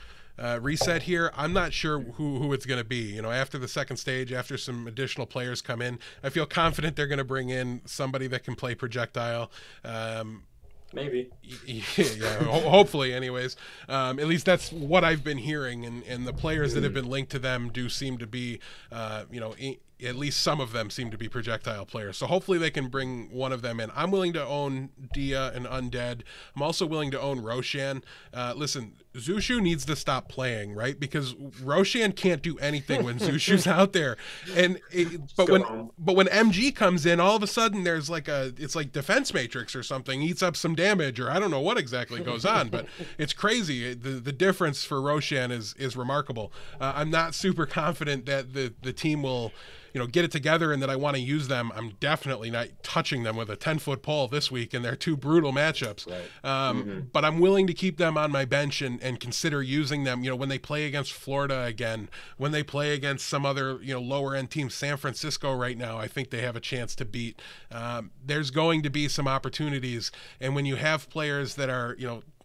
reset here. I'm not sure who it's going to be. After the second stage, after some additional players come in, I feel confident they're going to bring in somebody that can play projectile. Maybe. Yeah, hopefully anyways. At least that's what I've been hearing, and the players that have been linked to them do seem to be, at least some of them seem to be projectile players. So hopefully they can bring one of them in. I'm willing to own Dia and Undead. I'm also willing to own Roshan. Listen, Zushu needs to stop playing, right? Because Roshan can't do anything when Zushu's out there. But when MG comes in, all of a sudden there's it's like Defense Matrix or something, eats up some damage, or I don't know what exactly goes on, but it's crazy. The difference for Roshan is remarkable. I'm not super confident that the team will get it together and that I want to use them. I'm definitely not touching them with a 10-foot pole this week, and they're 2 brutal matchups. Right. But I'm willing to keep them on my bench and consider using them, when they play against Florida again, when they play against some other, lower end team. San Francisco right now, I think they have a chance to beat. There's going to be some opportunities, and when you have players that are,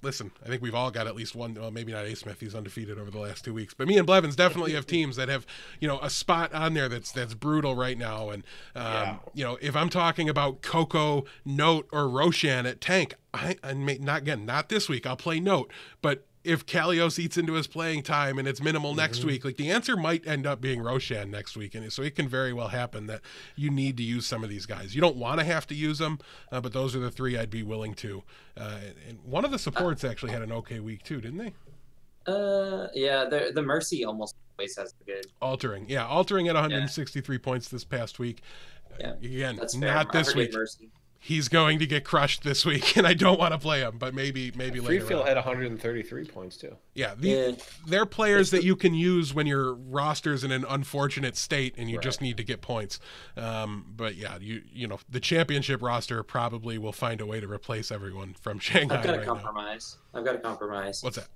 listen, I think we've all got at least one. Well, maybe not Asmith. He's undefeated over the last 2 weeks. But me and Blevins definitely have teams that have, a spot on there that's brutal right now. And, if I'm talking about Coco, Note, or Roshan at tank, not this week. I'll play Note. But if Kalios eats into his playing time and it's minimal next week, the answer might end up being Roshan next week. And so it can very well happen that you need to use some of these guys. You don't want to have to use them, but those are the 3 I'd be willing to. And one of the supports actually had an okay week too, didn't they? Yeah, the Mercy almost always has a good. Altering at 163 points this past week. Yeah, Again, that's fair. not this week. Mercy. He's going to get crushed this week, and I don't want to play him, but maybe later. FOWL had 133 points too. Yeah, they're players that you can use when your roster's in an unfortunate state and you just need to get points. But yeah, you know the championship roster probably will find a way to replace everyone from Shanghai. I've got a compromise. What's that?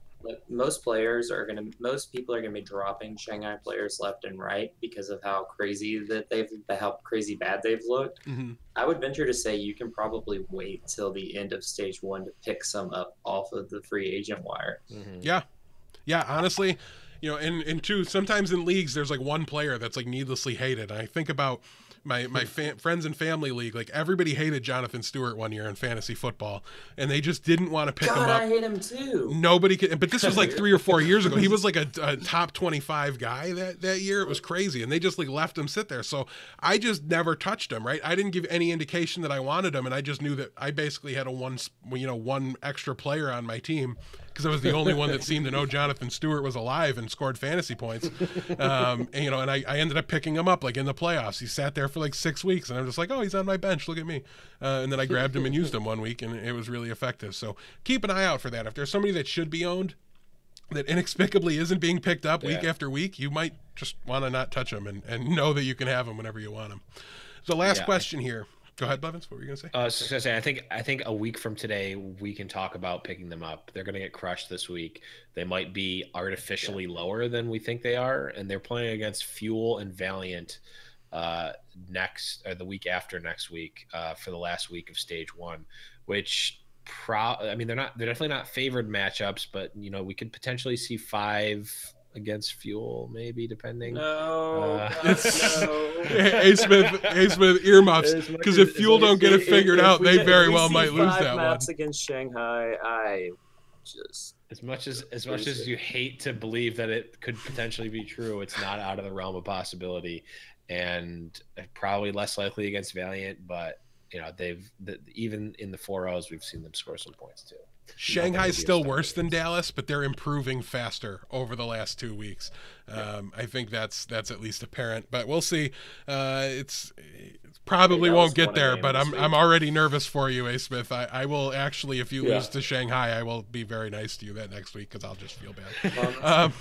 Most people are gonna be dropping Shanghai players left and right because of how crazy bad they've looked. Mm-hmm. I would venture to say you can probably wait till the end of stage 1 to pick some up off of the free agent wire. Mm-hmm. Yeah. Honestly, you know, and two, sometimes in leagues there's like one player that's like needlessly hated. And I think about my friends and family league, like everybody hated Jonathan Stewart one year in fantasy football, and they just didn't want to pick him up. I hate him too. Nobody could, but this was like 3 or 4 years ago. He was like a top 25 guy that year. It was crazy, and they just like left him sit there. So I just never touched him. Right, I didn't give any indication that I wanted him, and I just knew that I basically had one extra player on my team, because I was the only one that seemed to know Jonathan Stewart was alive and scored fantasy points. And I ended up picking him up like in the playoffs. He sat there for like 6 weeks, and I'm just like, oh, he's on my bench. Look at me. And then I grabbed him and used him 1 week, and it was really effective. So keep an eye out for that. If there's somebody that should be owned that inexplicably isn't being picked up week after week, you might just want to not touch him and know that you can have him whenever you want him. So last question here. Go ahead, Blevins. What were you going to say? I was just going to say, I think a week from today, we can talk about picking them up. They're going to get crushed this week. They might be artificially lower than we think they are, and they're playing against FOWL and Valiant the week after next week for the last week of stage 1, which they're definitely not favored matchups, but you know, we could potentially see 5 against FOWL, maybe, depending. No. Hey Smith, earmuffs, because if FOWL don't get it figured out, they very well might lose that one. Against Shanghai, I just as much as you hate to believe that it could potentially be true, it's not out of the realm of possibility, and probably less likely against Valiant, but you know, even in the 4-0s, we've seen them score some points too. Shanghai's still worse than Dallas, but they're improving faster over the last 2 weeks. I think that's at least apparent, but we'll see. It's probably won't get there, but I'm already nervous for you, A. Smith. I will actually, if you lose to Shanghai, I will be very nice to you that next week, because I'll just feel bad.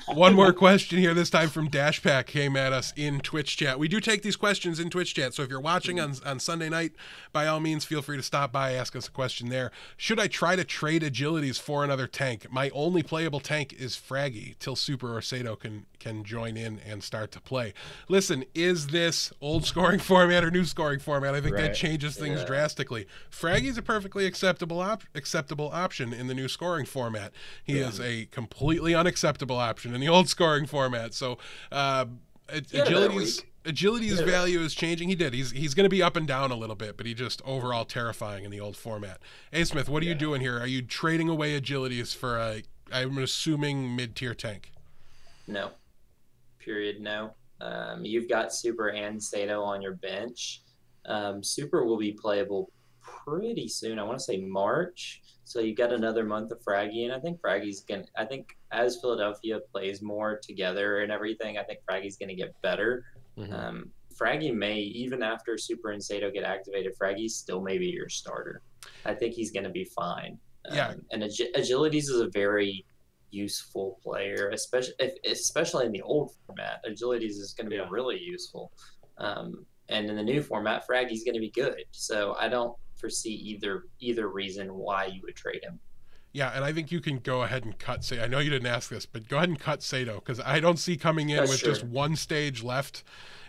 One more question here, this time from Dashpack, came at us in Twitch chat. We do take these questions in Twitch chat, so if you're watching on Sunday night, by all means feel free to stop by, ask us a question there. Should I try to trade agilities for another tank? My only playable tank is Fraggy till Super or Sato can join in and start to play. Listen, is this old scoring format or new scoring format? I think that changes things drastically. Fraggy's a perfectly acceptable option in the new scoring format. He is a completely unacceptable option in the old scoring format. So agility's value is changing. He did. He's going to be up and down a little bit, but he just overall terrifying in the old format. Hey Smith, what are you doing here? Are you trading away agilities for I'm assuming mid-tier tank? No. Period. No. You've got Super and Sato on your bench. Super will be playable pretty soon. I want to say March. So you got another month of Fraggy, and I think as Philadelphia plays more together and everything, I think Fraggy's gonna get better. Mm-hmm. Fraggy may, even after Super and Sato get activated, Fraggy still may be your starter. I think he's gonna be fine. And Agilities is a very useful player, especially in the old format. Agilities is going to be really useful, and in the new format, Fraggy's going to be good. So I don't foresee either reason why you would trade him. Yeah, and I think you can go ahead and cut Sato. I know you didn't ask this, but go ahead and cut Sato, because I don't see coming in with just one stage left.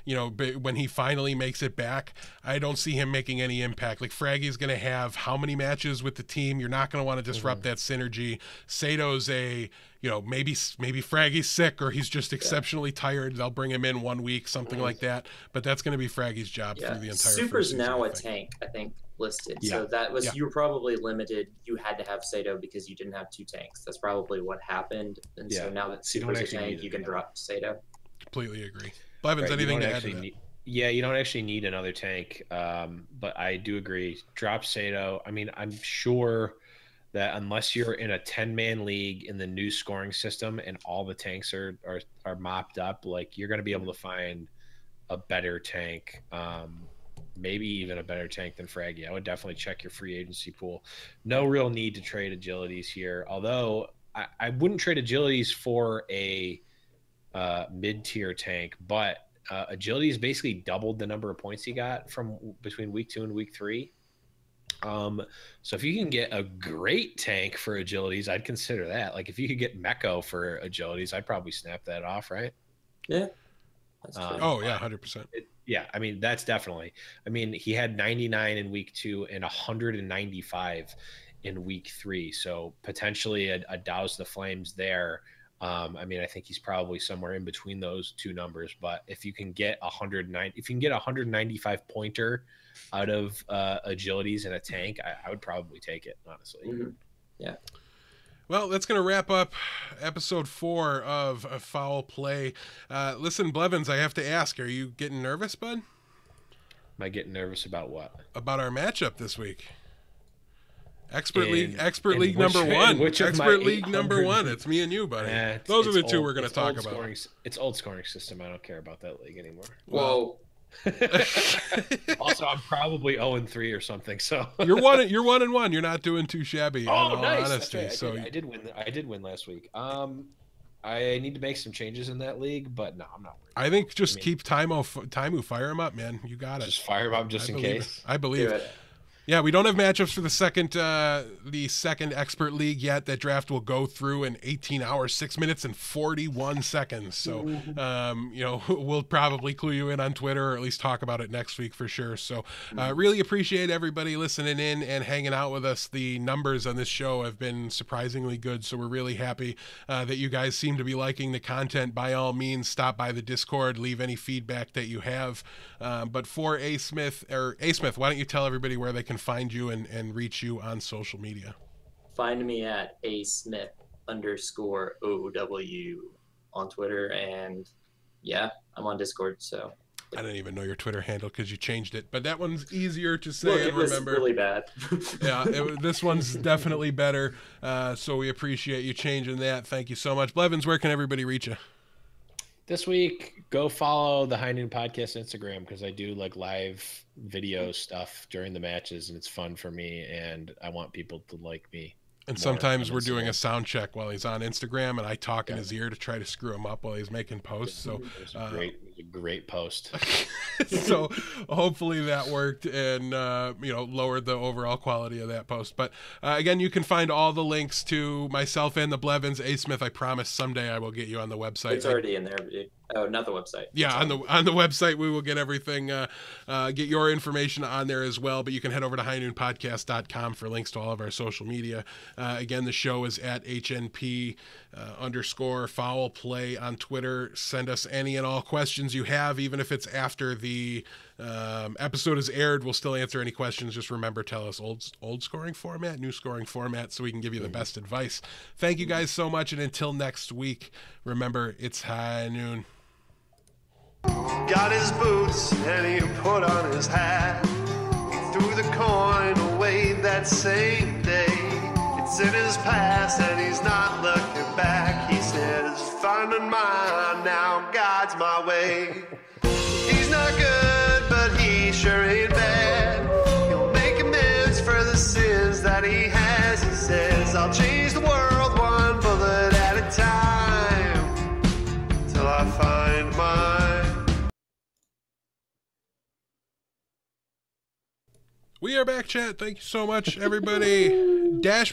You know, when he finally makes it back, I don't see him making any impact. Like, Fraggy's going to have how many matches with the team? You're not going to want to disrupt that synergy. Sato's maybe Fraggy's sick, or he's just exceptionally tired. They'll bring him in 1 week, something like that. But that's going to be Fraggy's job through the entire Super's season, now a tank, I think, listed. Yeah. So that was you were probably limited. You had to have Sato because you didn't have 2 tanks. That's probably what happened. And so now that Super's a tank, you can drop Sato. Completely agree. Blevins, anything to add to that? You don't actually need another tank, but I do agree. Drop Sato. I mean, I'm sure that unless you're in a 10-man league in the new scoring system and all the tanks are mopped up, like you're going to be able to find a better tank, maybe even a better tank than Fraggy. I would definitely check your free agency pool. No real need to trade agilities here, although I wouldn't trade agilities for a mid-tier tank, but agility is basically doubled the number of points you got from between week 2 and week 3. So if you can get a great tank for agilities, I'd consider that. Like if you could get Mecco for agilities, I'd probably snap that off, right? Yeah. That's true. Oh yeah, 100%. Yeah, I mean that's definitely. I mean he had 99 in week 2 and 195 in week 3, so potentially a douse the flames there. I mean, I think he's probably somewhere in between those two numbers. But if you can get 195 pointer out of agilities in a tank, I would probably take it, honestly. Mm-hmm. Yeah. Well, that's going to wrap up episode 4 of Foul Play. Listen, Blevins, I have to ask, are you getting nervous, bud? Am I getting nervous about what? About our matchup this week. Expert League which, number 1. Expert League number 1. It's me and you, buddy. Those are the two we're going to talk about. It's old scoring system. I don't care about that league anymore. Whoa. Also, I'm probably 0-3 or something. So you're 1-1. You're not doing too shabby. Oh, in all nice. honesty. Right. So I did win. I did win last week. I need to make some changes in that league, but no, I'm not worried. I think just keep Taimu, fire him up, man. You got it. Just fire him up just in case. I believe. Yeah, we don't have matchups for the second expert league yet. That draft will go through in 18 hours, 6 minutes and 41 seconds. So, we'll probably clue you in on Twitter, or at least talk about it next week for sure. So, really appreciate everybody listening in and hanging out with us. The numbers on this show have been surprisingly good, so we're really happy that you guys seem to be liking the content. By all means, stop by the Discord, leave any feedback that you have. But for Asmith, why don't you tell everybody where they can find you and reach you on social media? Find me at asmith_OW on Twitter, and yeah, I'm on Discord. So I didn't even know your Twitter handle because you changed it, but that one's easier to say and remember. It was really bad. Yeah, this one's definitely better. So we appreciate you changing that. Thank you so much. Blevins, where can everybody reach you? This week, go follow the High Noon Podcast Instagram, because I do like live video stuff during the matches, and it's fun for me, and I want people to like me. And sometimes we're doing a sound check while he's on Instagram, and I talk in his ear to try to screw him up while he's making posts. So it was a great post. So hopefully that worked and lowered the overall quality of that post. But again, you can find all the links to myself and the Blevins. Asmith, I promise someday I will get you on the website. It's already in there, dude. Oh, not the website. Yeah, on the website we will get everything, get your information on there as well. But you can head over to highnoonpodcast.com for links to all of our social media. Again, the show is at HNP_foul play on Twitter. Send us any and all questions you have, even if it's after the episode is aired. We'll still answer any questions. Just remember, tell us old scoring format, new scoring format, so we can give you the best advice. Thank you guys so much, and until next week, remember, it's High Noon. Got his boots and he put on his hat. He threw the coin away that same day. It's in his past and he's not looking back. He says, finding mine now guides my way. He's not good, but he sure ain't bad. He'll make amends for the sins that he has. He says, I'll change the world one bullet at a time till I find mine. We are back, chat. Thank you so much, everybody. Dash